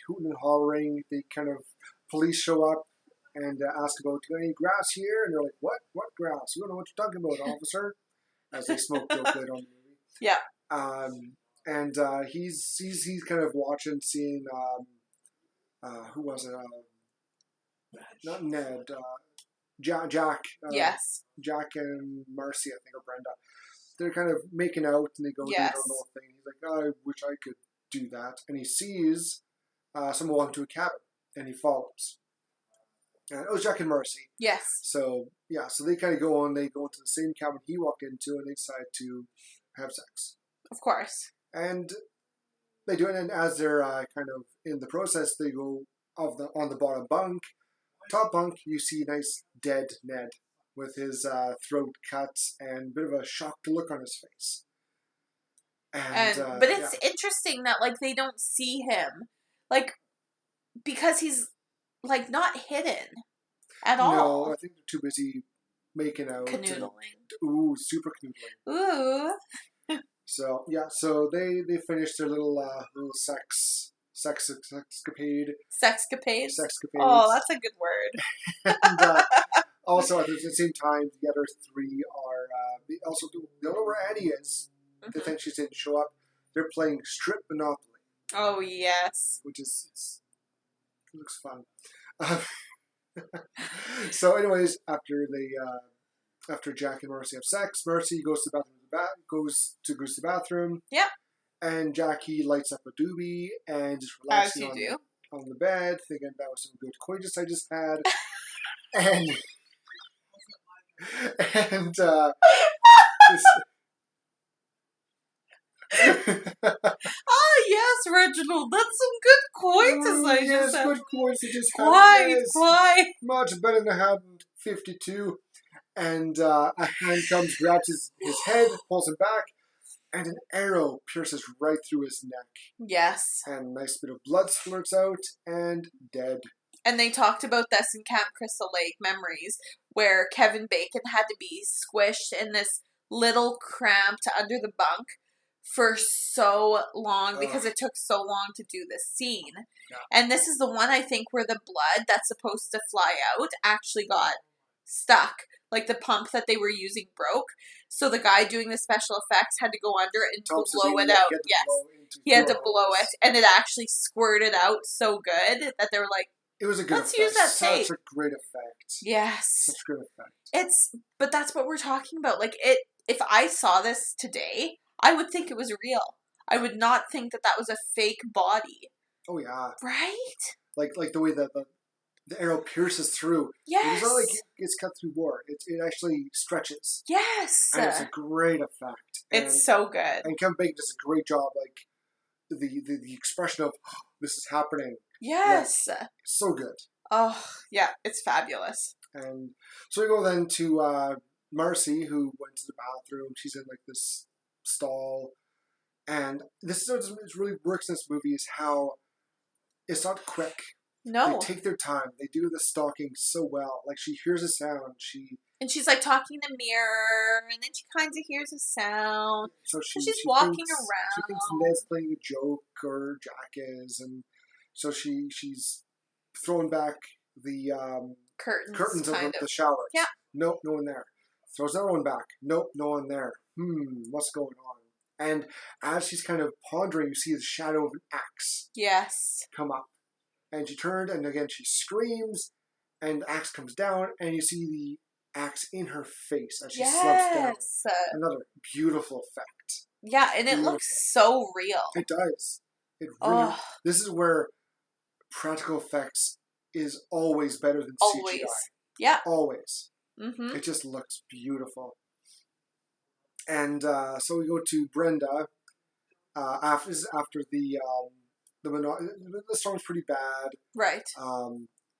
hooting and hollering. They kind of police show up and ask about, do you got any grass here? And they're like, what grass? You don't know what you're talking about, officer. As they smoke dope late on the movie. Yeah. And he's kind of watching, seeing who was it? Not Ned. Jack. Yes. Jack and Marcy, I think, or Brenda. They're kind of making out, and they go do their little thing. He's like, oh, I wish I could do that. And he sees someone walk into a cabin, and he follows. And it was Jack and Marcy. Yes. So they kind of go on. They go into the same cabin he walked into, and they decide to have sex. Of course. And they do it, and as they're kind of in the process, they go on the bottom bunk. Top bunk, you see nice dead Ned with his throat cut and a bit of a shocked look on his face. But it's interesting that like they don't see him, like, because he's like not hidden at all. No, I think they're too busy making out. Canoodling. Super canoodling. Ooh. So they finish their little sexcapade. Sexcapades? Sexcapades. Oh, that's a good word. And also at the same time, the other three are they don't know where Annie is. Mm-hmm. They think she didn't show up. They're playing Strip Monopoly. Oh yes. Which it looks fun. So, anyways, after Jack and Marcy have sex, Marcy goes to the bathroom. Yeah. And Jackie lights up a doobie and just relaxing on the bed, thinking that was some good coitus I just had. Yes, Reginald, that's some good coitus I just had. Good coitus I just had. Quiet. Much better than I had in 52. And a hand comes, grabs his head, pulls him back, and an arrow pierces right through his neck. Yes. And a nice bit of blood splurts out, and dead. And they talked about this in Camp Crystal Lake Memories, where Kevin Bacon had to be squished in this little cramped under the bunk for so long because it took so long to do this scene. Yeah. And this is the one, I think, where the blood that's supposed to fly out actually got stuck. Like the pump that they were using broke. So the guy doing the special effects had to go under it and blow it out. Yes. He had to blow it. And it actually squirted out so good that they were like, it was a good Let's use that tape. Such a great effect. Yes. Such a great effect. But that's what we're talking about. Like, if I saw this today, I would think it was real. I would not think that was a fake body. Oh, yeah. Right? Like the way that the arrow pierces through. Yes. It's not like it's cut through board. It actually stretches. Yes. And it's a great effect. It's so good. And Kevin Bacon does a great job, like, the expression of, this is happening. Yes. Like, so good. Oh, yeah. It's fabulous. And so we go then to Marcy, who went to the bathroom. She's in, like, this stall. And this is what really works in this movie is how it's not quick. No. They take their time. They do the stalking so well. Like, she hears a sound. And she's, like, talking in the mirror, and then she kind of hears a sound. So she's walking around. She thinks Ned's playing a joke, or Jack is, and so she's throwing back the curtains of the shower. Yeah. No one there. Throws another one back. Nope, no one there. What's going on? And as she's kind of pondering, you see the shadow of an axe Yes. come up. And she turned, and again she screams, and the axe comes down, and you see the axe in her face as she slumps down. Another beautiful effect. Yeah, and it looks so real. It does. It really. This is where practical effects is always better than CGI. Yeah. Always. Mm-hmm. It just looks beautiful. And so we go to Brenda. After the storm's pretty bad. Right.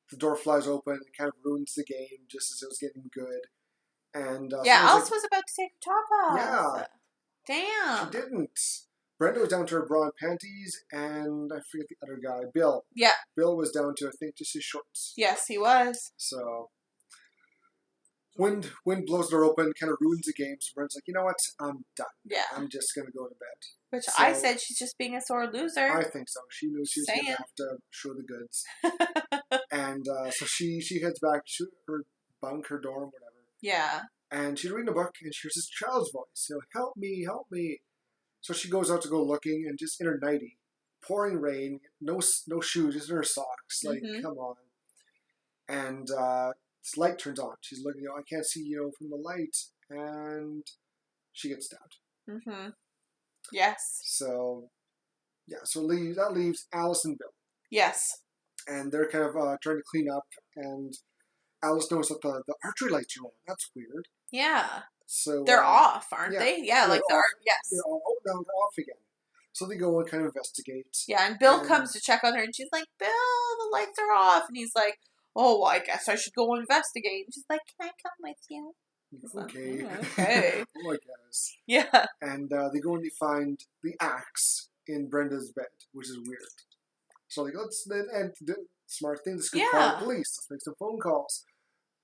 The door flies open. It kind of ruins the game just as it was getting good. And Alice was about to take her top off. Yeah. Damn. She didn't. Brenda was down to her bra and panties, and I forget the other guy, Bill. Yeah. Bill was down to, I think, just his shorts. Yes, he was. So, wind blows the door open, kind of ruins the game. So Brenda's like, you know what? I'm done. Yeah. I'm just going to go to bed. Which I said she's just being a sore loser. I think so. She knew she was going to have to show the goods. And so she heads back to her bunk, her dorm, whatever. Yeah. And she's reading a book, and she hears this child's voice. Help me, help me. So she goes out to go looking, and just in her nightie, pouring rain, no shoes, just in her socks. Like, come on. And this light turns on. She's looking, I can't see, from the light. And she gets stabbed. Mm-hmm. Yes. So, yeah, that leaves Alice and Bill. Yes. And they're kind of trying to clean up, and Alice knows that the archery lights are on. That's weird. Yeah. So they're off, aren't they? Yeah, like the art. Yes. They're off again. So they go and kind of investigate. Yeah, and Bill comes to check on her, and she's like, "Bill, the lights are off," and he's like, "Oh, well, I guess I should go investigate." And she's like, "Can I come with you?" Okay. Like, okay. Oh, I guess. Yeah. And they go and they find the axe in Brenda's bed, which is weird. So like, and the smart thing, let's go call the police. Let's make some phone calls.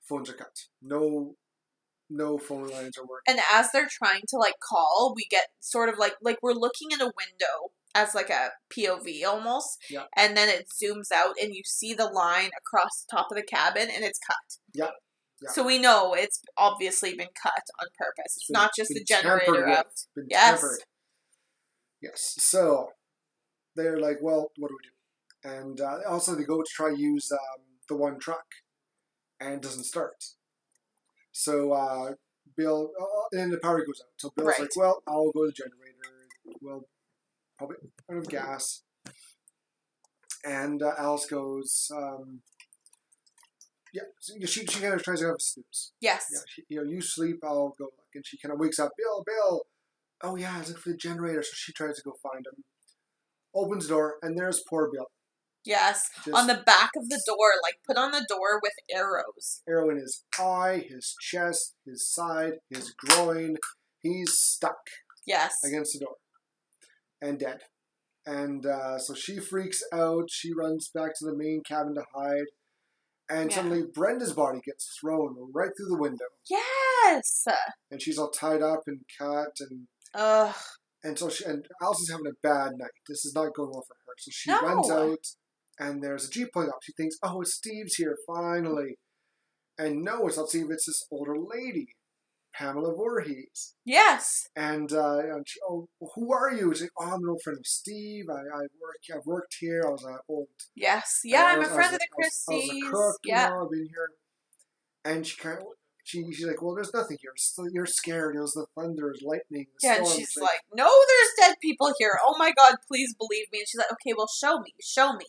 Phones are cut. No phone lines are working. And as they're trying to call, we get sort of like we're looking in a window as like a POV almost. Yeah. And then it zooms out and you see the line across the top of the cabin and it's cut. Yeah. Yeah. So we know it's obviously been cut on purpose. It's not just the generator out. Yes. Tempered. Yes. So they're like, well, what do we do? And also they go to try to use the one truck, and it doesn't start. So Bill, and then the power goes out. So Bill's like, well, I'll go to the generator. Well, probably out of gas. And Alice goes, so she kind of tries to have a snooze. Yes. Yeah, you sleep, I'll go look. And she kind of wakes up, Bill. Oh, yeah, I was looking for the generator. So she tries to go find him. Opens the door, and there's poor Bill. Yes, on the back of the door, put on the door with arrows. Arrow in his eye, his chest, his side, his groin. He's stuck. Yes. Against the door. And dead. And so she freaks out. She runs back to the main cabin to hide. And suddenly Brenda's body gets thrown right through the window. Yes! And she's all tied up and cut and... Ugh. And so Alice is having a bad night. This is not going well for her. So she runs out. And there's a Jeep pulling up. She thinks, oh, it's Steve's here, finally. And no, it's not Steve, it's this older lady, Pamela Voorhees. Yes. And she, oh, who are you? She's like, oh, I'm an old friend of Steve. I've worked here. I was an old... Yes. Yeah, I'm a friend of the Christies. I was a cook, I've been here. And she kind of... She's like, well, there's nothing here. You're scared. It was the thunder, it was lightning, the storm. And she's like, no, there's dead people here. Oh my God, please believe me. And she's like, okay, well, show me.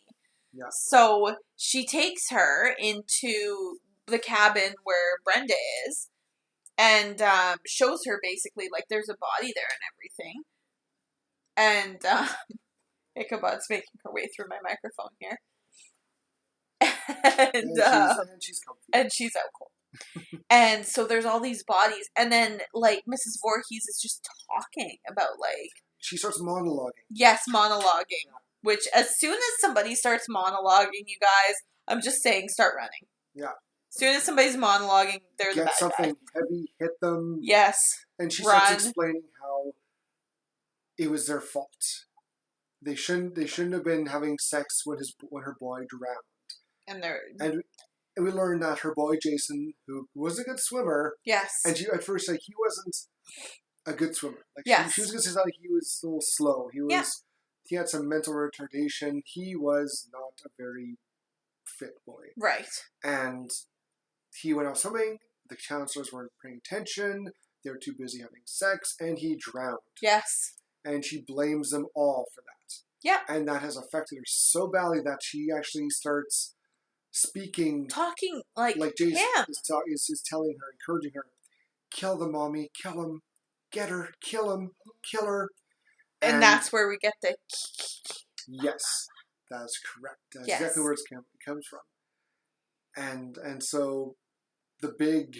Yeah. So she takes her into the cabin where Brenda is and shows her basically there's a body there and everything. And Ichabod's making her way through my microphone here. And she's out cold. And so there's all these bodies, and then Mrs. Voorhees is just talking about she starts monologuing. Yes, monologuing. Which as soon as somebody starts monologuing, you guys, I'm just saying, start running. Yeah. As soon as somebody's monologuing, they're the bad something guy. Heavy, hit them. Yes. And she starts explaining how it was their fault. They shouldn't have been having sex when her boy drowned. And they're And we learn that her boy Jason, who was a good swimmer, Yes. and she at first like he wasn't a good swimmer. Like Yes. she was gonna say like he was a little slow. He had some mental retardation. He was not a very fit boy. Right. And he went out swimming. The counselors weren't paying attention. They were too busy having sex, and he drowned. Yes. And she blames them all for that. Yeah. And that has affected her so badly that she actually starts speaking, talking like Jason him. is telling her, encouraging her, kill the mommy, kill him, get her, kill him, kill her. And that's where we get the... Yes, that's correct. That's yes. exactly where it comes from. And so the big,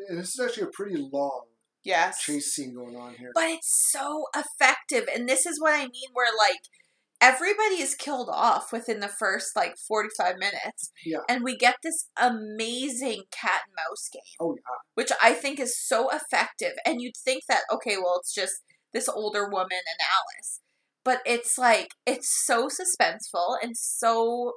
and this is actually a pretty long yes. chase scene going on here. But it's so effective. And this is what I mean where, like, everybody is killed off within the first, 45 minutes. Yeah. And we get this amazing cat and mouse game. Oh, yeah. Which I think is so effective. And you'd think that, okay, well, it's just this older woman and Alice. But it's, it's so suspenseful and so...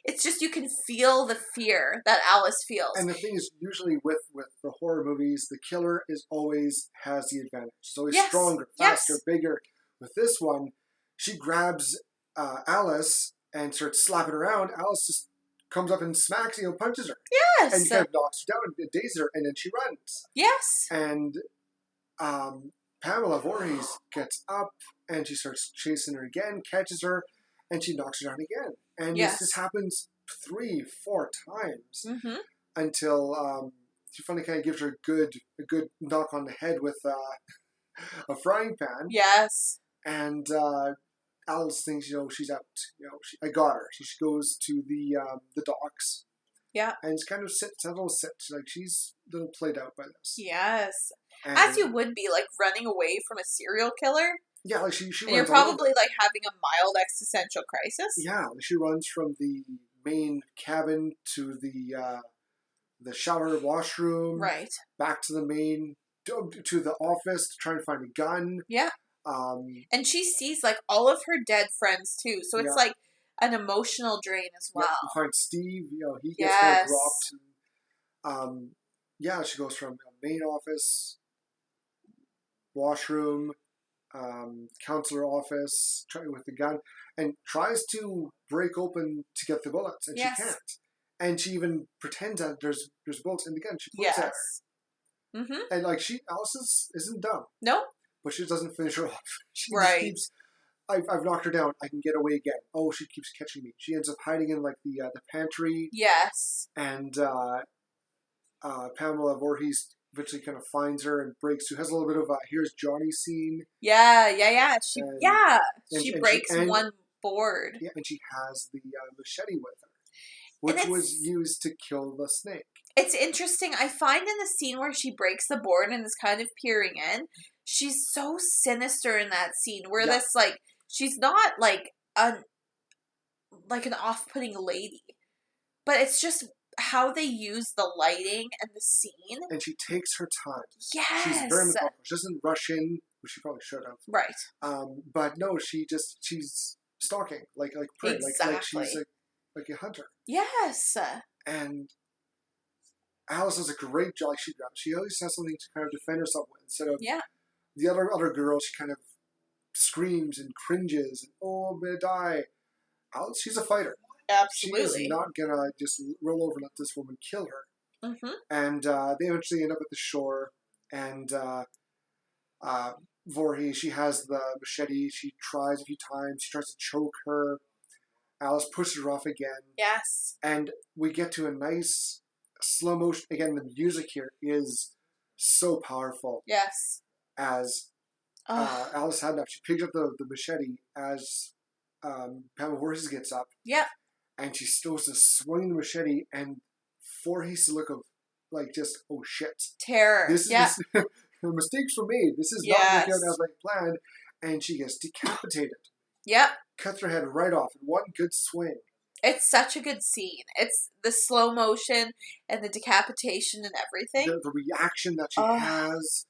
It's just you can feel the fear that Alice feels. And the thing is, usually with the horror movies, the killer always has the advantage. It's always yes. stronger, faster, yes. bigger. With this one, she grabs Alice and starts slapping her around. Alice just comes up and smacks, punches her. Yes. And kind of knocks her down, and dazes her, and then she runs. Yes. And Pamela Voorhees gets up, and she starts chasing her again, catches her, and she knocks her down again. And yes. this happens 3-4 times mm-hmm. until she finally kind of gives her a good knock on the head with a frying pan. Yes. And Alice thinks, she's out. I got her. She goes to the docks. Yeah. And kind of sits. Like she's a little played out by this. Yes. And as you would be, running away from a serial killer. Yeah, she and you're probably having a mild existential crisis. Yeah, she runs from the main cabin to the shower washroom. Right. Back to the main to the office to try and find a gun. Yeah. And she sees all of her dead friends too, so it's an emotional drain as well. Yeah, you find Steve. He gets yes. dropped. And, she goes from main office, washroom. Counselor office with the gun and tries to break open to get the bullets and yes. she can't, and she even pretends that there's bullets in the gun. She yes. points at her, mm-hmm. and Alice isn't dumb, no, but she doesn't finish her off. She right. just keeps. I've knocked her down. I can get away again. Oh, she keeps catching me. She ends up hiding in the pantry. Yes, and Pamela Voorhees eventually kind of finds her and breaks through. Has a little bit of a here's Johnny scene. Yeah. She and breaks one board. Yeah, and she has the machete with her, which was used to kill the snake. It's interesting. I find in the scene where she breaks the board and is kind of peering in, she's so sinister in that scene. Where this she's not an off-putting lady, but it's just how they use the lighting and the scene. And she takes her time. Yes. She's very methodical. She doesn't rush in, which she probably should have. Right. But no, she's stalking, like prey, exactly. like she's like a hunter. Yes. And Alice does a great job. She always has something to kind of defend herself with instead of the other girl. She kind of screams and cringes and I'm gonna die. Alice, she's a fighter. Absolutely. She is not gonna just roll over and let this woman kill her. Mm-hmm. And they eventually end up at the shore, and Voorhees, she has the machete. She tries a few times. She tries to choke her. Alice pushes her off again. Yes. And we get to a nice slow motion. Again, the music here is so powerful. Yes. As Alice had enough. She picks up the machete as Pamela Voorhees gets up. Yep. And she starts to swing the machete, and Voorhees' look of just, oh shit. Terror. This is mistakes were made. This is not working out as I planned. And she gets decapitated. Yep. Cuts her head right off in one good swing. It's such a good scene. It's the slow motion and the decapitation and everything. The reaction that she has,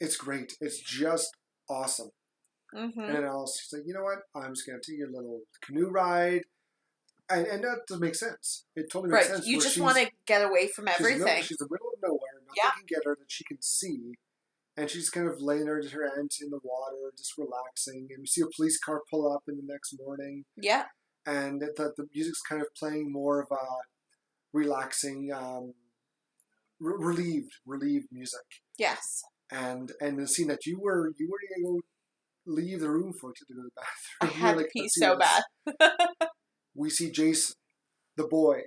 it's great. It's just awesome. Mm-hmm. And then Alice, she's like, you know what? I'm just going to take your little canoe ride. And that does make sense. It totally makes Right. sense. You just want to get away from everything. She's in the middle of nowhere. Nothing Yeah. can get her that she can see. And she's kind of laying there to her aunt in the water, just relaxing. And we see a police car pull up in the next morning. Yeah. And the music's kind of playing more of a relaxing, relieved music. Yes. And the scene that you were going to go leave the room for to go to the bathroom. I had to pee so bad. We see Jason, the boy,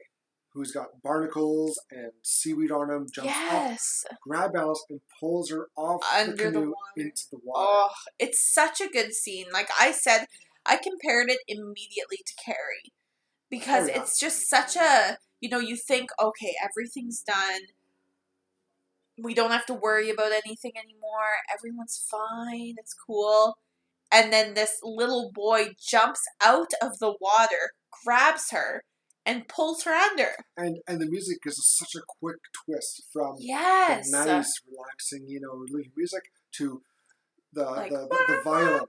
who's got barnacles and seaweed on him, jumps up, grabs Alice, and pulls her off the canoe into the water. Oh, it's such a good scene. Like I said, I compared it immediately to Carrie. Because it's just such a, you think, okay, everything's done. We don't have to worry about anything anymore. Everyone's fine. It's cool. And then this little boy jumps out of the water, grabs her, and pulls her under. And the music is such a quick twist from the nice, relaxing, relieving music to the violin.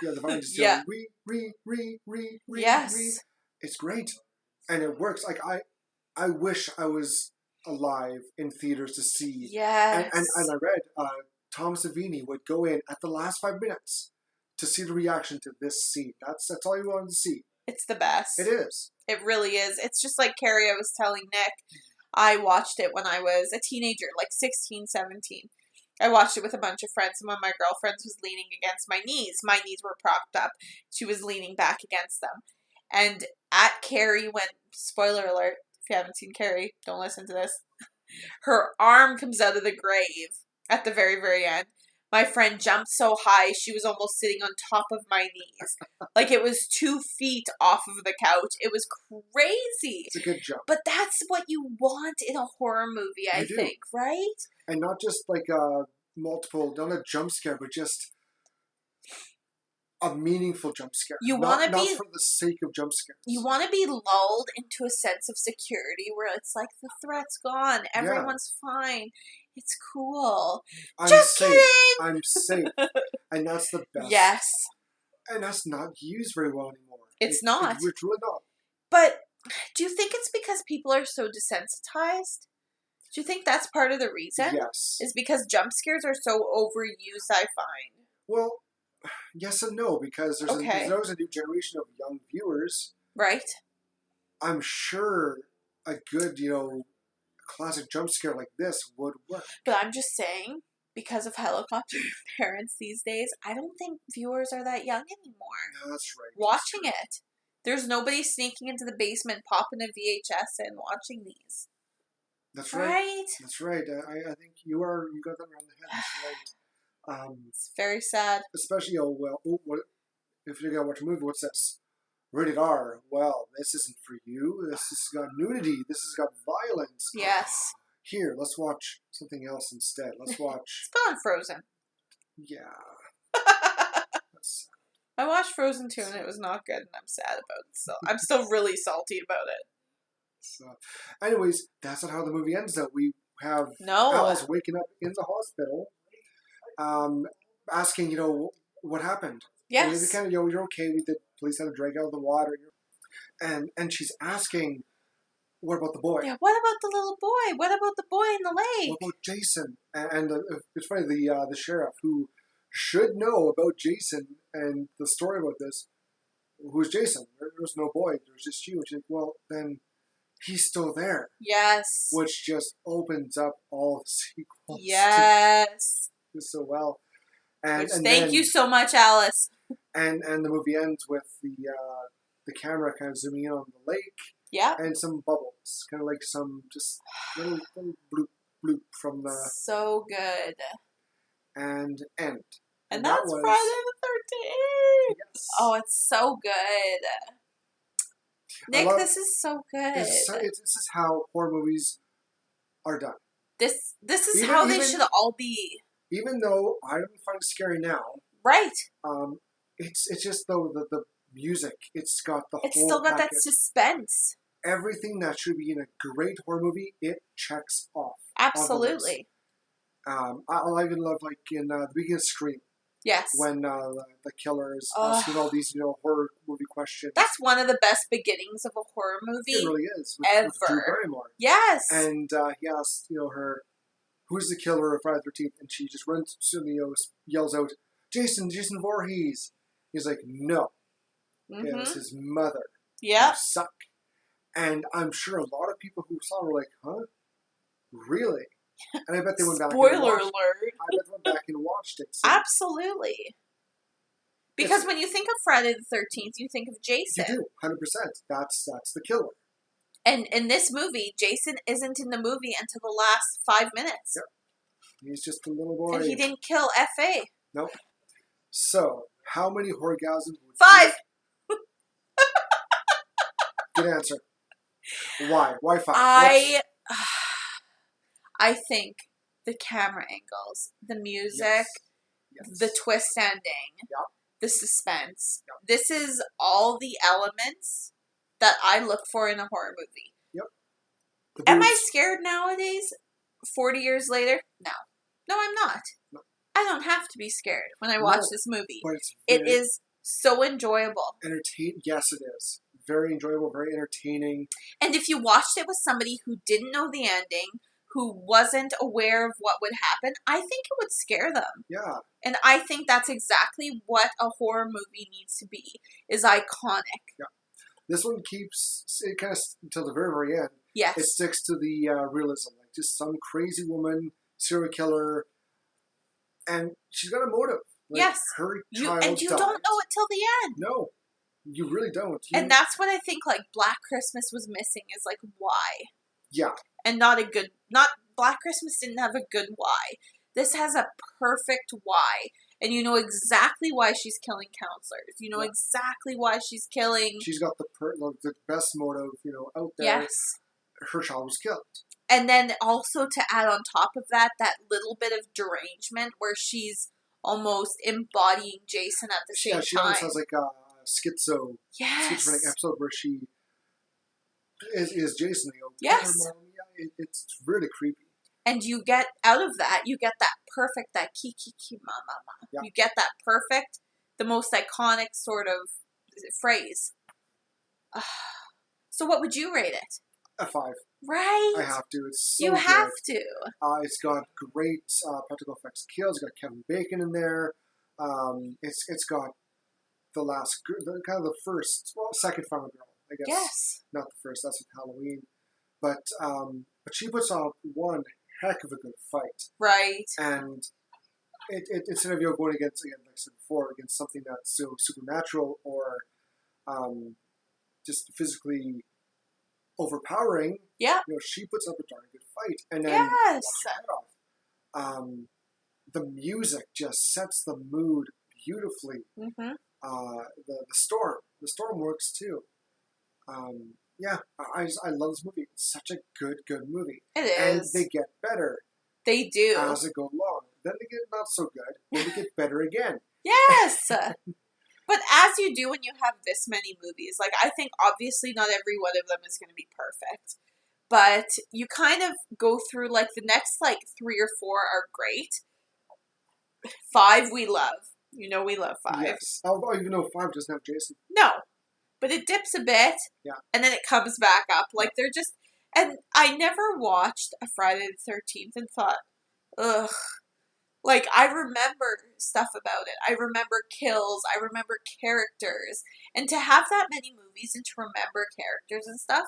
The violin just yelling, re. Yes. It's great. And it works. Like, I wish I was alive in theaters to see. Yes. And I read Tom Savini would go in at the last 5 minutes to see the reaction to this scene. That's all you wanted to see. It's the best. It is. It really is. It's just like Carrie, I was telling Nick, I watched it when I was a teenager, like 16, 17. I watched it with a bunch of friends, and one of my girlfriends was leaning against my knees. My knees were propped up. She was leaning back against them. And at Carrie, when, spoiler alert, if you haven't seen Carrie, don't listen to this, her arm comes out of the grave at the very, very end. My friend jumped so high, she was almost sitting on top of my knees. Like, it was 2 feet off of the couch. It was crazy. It's a good jump. But that's what you want in a horror movie, I think, right? And not just like not a jump scare, but just a meaningful jump scare. You want to be... Not for the sake of jump scares. You want to be lulled into a sense of security where it's like, the threat's gone. Everyone's fine. It's cool. Just kidding! I'm safe. And that's the best. Yes. And that's not used very well anymore. It's not. It's really not. But do you think it's because people are so desensitized? Do you think that's part of the reason? Yes. Is because jump scares are so overused, I find. Well, yes and no, because there's always a new generation of young viewers. Right. I'm sure a good, classic jump scare like this would work. But I'm just saying, because of helicopter parents these days, I don't think viewers are that young anymore. No, that's right. Watching it. There's nobody sneaking into the basement, popping a VHS and watching these. That's right. That's right. I think you got that around the head. That's right. It's very sad. Especially, if you're going to watch a movie, what's this? Rated R. Well, this isn't for you. This has got nudity. This has got violence. Yes. Here, let's watch something else instead. Let's watch... Let's put on Frozen. Yeah. That's sad. I watched Frozen 2 and it was not good, and I'm sad about it. So I'm still really salty about it. So, anyways, that's not how the movie ends, though. We have Alice waking up in the hospital, asking, what happened? Yes. And kind of, you're okay. The police had to drag out of the water. And she's asking, what about the boy? Yeah, what about the little boy? What about the boy in the lake? What about Jason? And it's funny, the sheriff, who should know about Jason and the story about this, who's Jason? There's no boy. There's just you. And she's like, well, then he's still there. Yes. Which just opens up all the sequels. Yes. So well. Thank you so much, Alice. And the movie ends with the camera kind of zooming in on the lake. Yeah. And some bubbles. Kind of like some just little bloop from the... So good. And end. And that's Friday the 13th. Yes. Oh, it's so good. Nick, this is so good. This is how horror movies are done. This is how they should all be. Even though I don't find it scary now. Right. It's just the music. It's got the whole It's still got that suspense. Everything that should be in a great horror movie, it checks off. Absolutely. I even love, like, in the beginning of Scream, Yes. When the killer is asking all these, horror movie questions. That's one of the best beginnings of a horror movie. It really is. Ever. With Drew Barrymore. Yes. And he asks, her, who's the killer of Friday the 13th? And she just runs to the yells out, Jason Voorhees. He's like, no. It was his mother. Yeah. You suck. And I'm sure a lot of people who saw were like, huh? Really? And I bet they went back Spoiler and watched, alert. I bet they went back and watched it. So Absolutely. Because when you think of Friday the 13th, you think of Jason. You do, 100%. That's the killer. And in this movie, Jason isn't in the movie until the last 5 minutes. Yep. He's just a little boy. And he didn't kill F.A. Nope. So, how many Horr-Gasms would 5! Good answer. Why? Why 5? I think the camera angles, the music, Yes. the twist ending, the suspense. This is all the elements that I look for in a horror movie. Yep. Am I scared nowadays, 40 years later? No. No, I'm not. No. I don't have to be scared when I watch this movie. But it is so enjoyable. Yes, it is. Very enjoyable, very entertaining. And if you watched it with somebody who didn't know the ending, who wasn't aware of what would happen, I think it would scare them. Yeah. And I think that's exactly what a horror movie needs to be, is iconic. Yeah. This one keeps, it kind of, until the very, very end, Yes. it sticks to the realism. Like, just some crazy woman, serial killer, and she's got a motive. Like, yes. Her child and you died. don't know it till the end. No. You really don't. And that's what I think, like, Black Christmas was missing, is, like, why? Yeah. And Black Christmas didn't have a good why. This has a perfect why. And you know exactly why she's killing counselors. You know exactly why she's killing. She's got the best motive, out there. Yes. Her child was killed. And then also to add on top of that little bit of derangement where she's almost embodying Jason at the same time. Yeah, she almost has like a schizophrenic episode where she is Jason. Yes. It's really creepy. And you get out of that, that perfect, that kiki mama. Yeah. You get that perfect, the most iconic sort of phrase. So what would you rate it? A 5. Right. I have to. It's so You good. have to. It's got great practical effects kills. It's got Kevin Bacon in there. It's got the second final girl, I guess. Yes. Not the first. That's with Halloween. But she puts on one heck of a good fight. Right. And it instead of going against, again, like I said before, against something that's so supernatural or just physically overpowering. Yeah. She puts up a darn good fight. And then yes. The music just sets the mood beautifully. Mm-hmm. The storm works too. I love this movie. It's such a good movie. It is. And they get better. They do. As it goes along. Then they get not so good. Then they get better again. Yes. But as you do when you have this many movies, like, I think obviously not every one of them is going to be perfect. But you kind of go through, like, the next, 3 or 4 are great. 5 we love. We love 5. Yes. Although even though 5 doesn't have Jason. No. But it dips a bit. Yeah. And then it comes back up. Like, they're just... And I never watched a Friday the 13th and thought, ugh. Like, I remember stuff about it. I remember kills. I remember characters. And to have that many movies and to remember characters and stuff,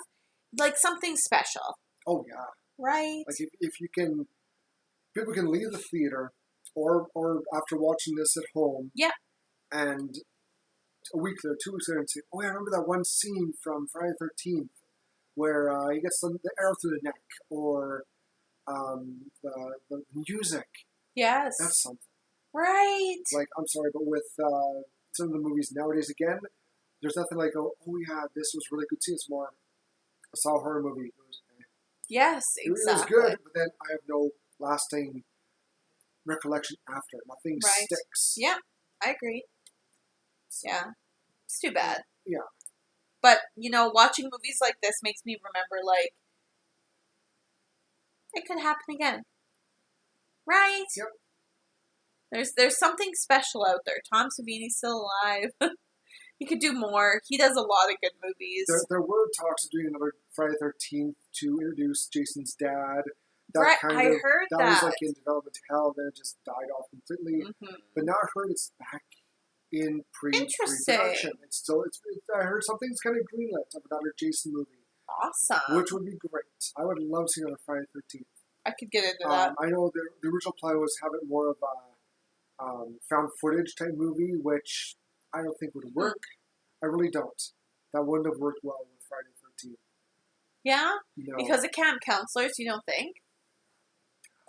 like, something special. Oh, yeah. Right? Like, if you can... People can leave the theater or after watching this at home. Yeah. And a week later, 2 weeks later, and say, oh, yeah, I remember that one scene from Friday the 13th where he gets the arrow through the neck, or the music. Yes. That's something. Right. Like, I'm sorry, but with some of the movies nowadays, again, there's nothing like, oh yeah, this was really good scene. It's more, I saw a horror movie. It was, yes, exactly. It was good, but then I have no lasting recollection after. Nothing sticks. Yeah, I agree. Yeah. It's too bad. Yeah. But, watching movies like this makes me remember, like, it could happen again. Right? Yep. There's something special out there. Tom Savini's still alive. He could do more. He does a lot of good movies. There were talks of doing another Friday the 13th to introduce Jason's dad. Right, I heard that. That was like in development hell, then it just died off completely. Mm-hmm. But now I heard it's back in pre-production. I heard something's kind of greenlit of another Jason movie. Awesome. Which would be great. I would love to see another Friday the 13th. I could get into that. I know the original plan was have it more of a found footage type movie, which I don't think would work. I really don't. That wouldn't have worked well with Friday the 13th. Yeah? No. Because of camp counselors, you don't think?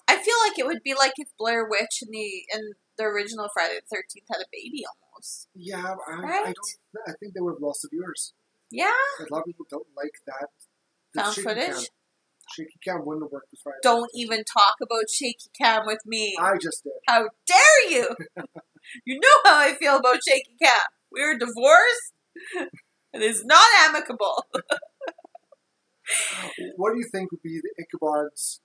I feel like it would be like if Blair Witch in the original Friday the 13th had a baby almost. Yeah, right? I think they would have lost the viewers. Yeah? A lot of people don't like that. Found footage? Shaky cam wouldn't have worked with Friday. Don't even talk about shaky cam with me. I just did. How dare you? You know how I feel about shaky cam. We are divorced. It is not amicable. What do you think would be the Ichabod's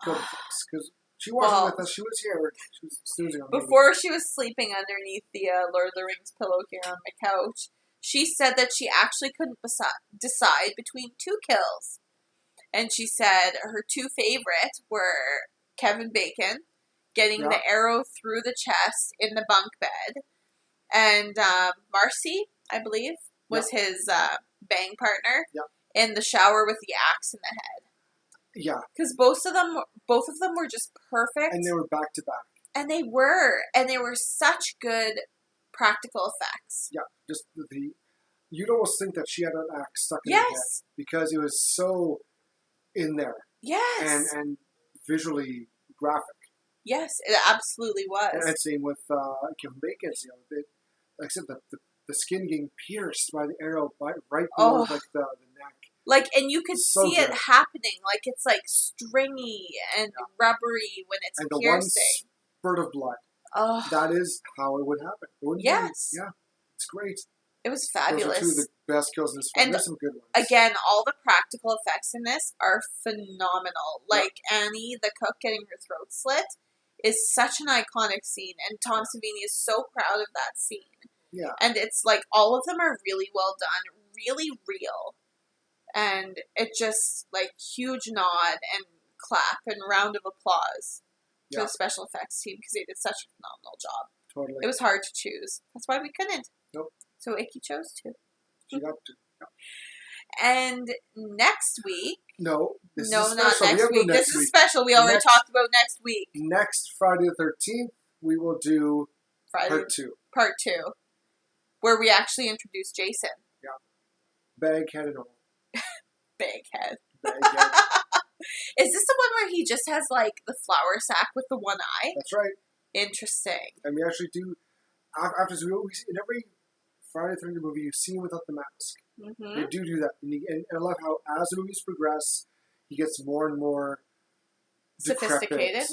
good fix? Because she wasn't with us. She was here. She was snoozing on me. Before she was sleeping underneath the Lord of the Rings pillow here on my couch, she said that she actually couldn't decide between two kills. And she said her two favorite were Kevin Bacon getting the arrow through the chest in the bunk bed. And Marcy, I believe, was his bang partner in the shower with the axe in the head. Yeah. Because both of them were just perfect. And they were back to back. And they were such good practical effects. Yeah, just you'd almost think that she had an axe stuck in her head because it was so in there. Yes. And visually graphic. Yes, it absolutely was. And same with Kevin Bacon's, like I said, the skin getting pierced by the arrow right below like the neck. Like, and you could see it happening. Like, it's like stringy and rubbery when it's piercing. And the one spurt of blood. Oh. That is how it would happen. Yes. Yeah. It's great. It was fabulous. Those are two of the best kills in this film. There's some good ones. Again, all the practical effects in this are phenomenal. Like, Annie, the cook, getting her throat slit is such an iconic scene. And Tom Savini is so proud of that scene. Yeah. And it's like, all of them are really well done. Really real. And it just, like, huge nod and clap and round of applause to the special effects team because they did such a phenomenal job. Totally. It was hard to choose. That's why we couldn't. Nope. So Icky chose to. She got to. Yeah. And next week... No, not next week. This is special. We already talked about next week. Next Friday the 13th, we will do part 2. Part 2. Where we actually introduce Jason. Yeah. Baghead and all. Baghead. Baghead. Is this the one where he just has, like, the flour sack with the one eye? That's right. Interesting. And we actually do, after in every Friday the 13th movie, you see him without the mask. Mm-hmm. They do that. And I love how, as the movies progress, he gets more and more sophisticated.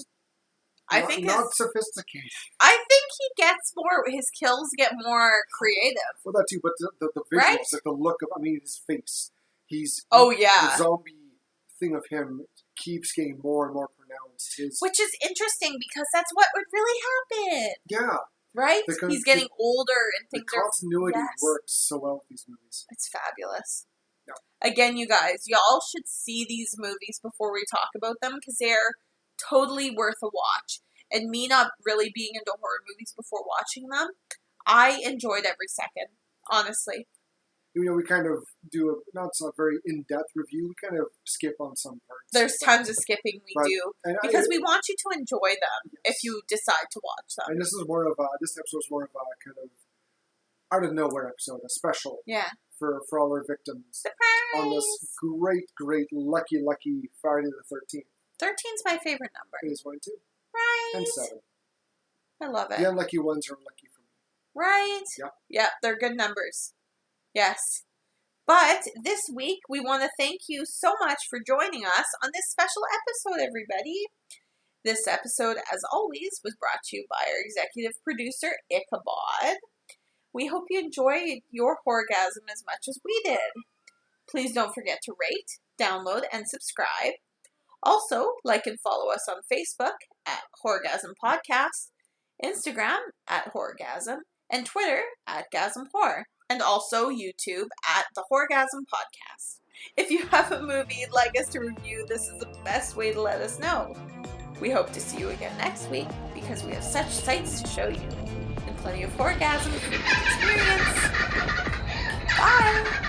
Not sophisticated. I think he gets more, his kills get more creative. Well, that too, but the visuals, like the look of, his face. The zombie thing of him keeps getting more and more pronounced. Which is interesting because that's what would really happen. Yeah. Right? He's getting older and things the continuity works so well with these movies. It's fabulous. Yeah. Again, you guys, y'all should see these movies before we talk about them because they're totally worth a watch. And me not really being into horror movies before watching them, I enjoyed every second, honestly. We kind of do not a very in-depth review. We kind of skip on some parts. There's tons of skipping we do because we want you to enjoy them if you decide to watch them. And this episode is more of a kind of out of nowhere episode, a special. Yeah. For all our victims. Surprise! On this great, lucky Friday the 13th. 13's my favorite number. It is mine too. Right. And 7. I love it. The unlucky ones are lucky for me. Right. Yeah. Yeah, they're good numbers. Yes. But this week, we want to thank you so much for joining us on this special episode, everybody. This episode, as always, was brought to you by our executive producer, Ichabod. We hope you enjoyed your Horr-Gasm as much as we did. Please don't forget to rate, download, and subscribe. Also, like and follow us on Facebook at Horr-Gasm Podcast. Instagram at Horr-Gasm, and Twitter at Gasm Horror, and also YouTube at the Horr-Gasm Podcast. If you have a movie you'd like us to review, this is the best way to let us know. We hope to see you again next week, because we have such sights to show you, and plenty of Horr-Gasm for you to experience. Bye!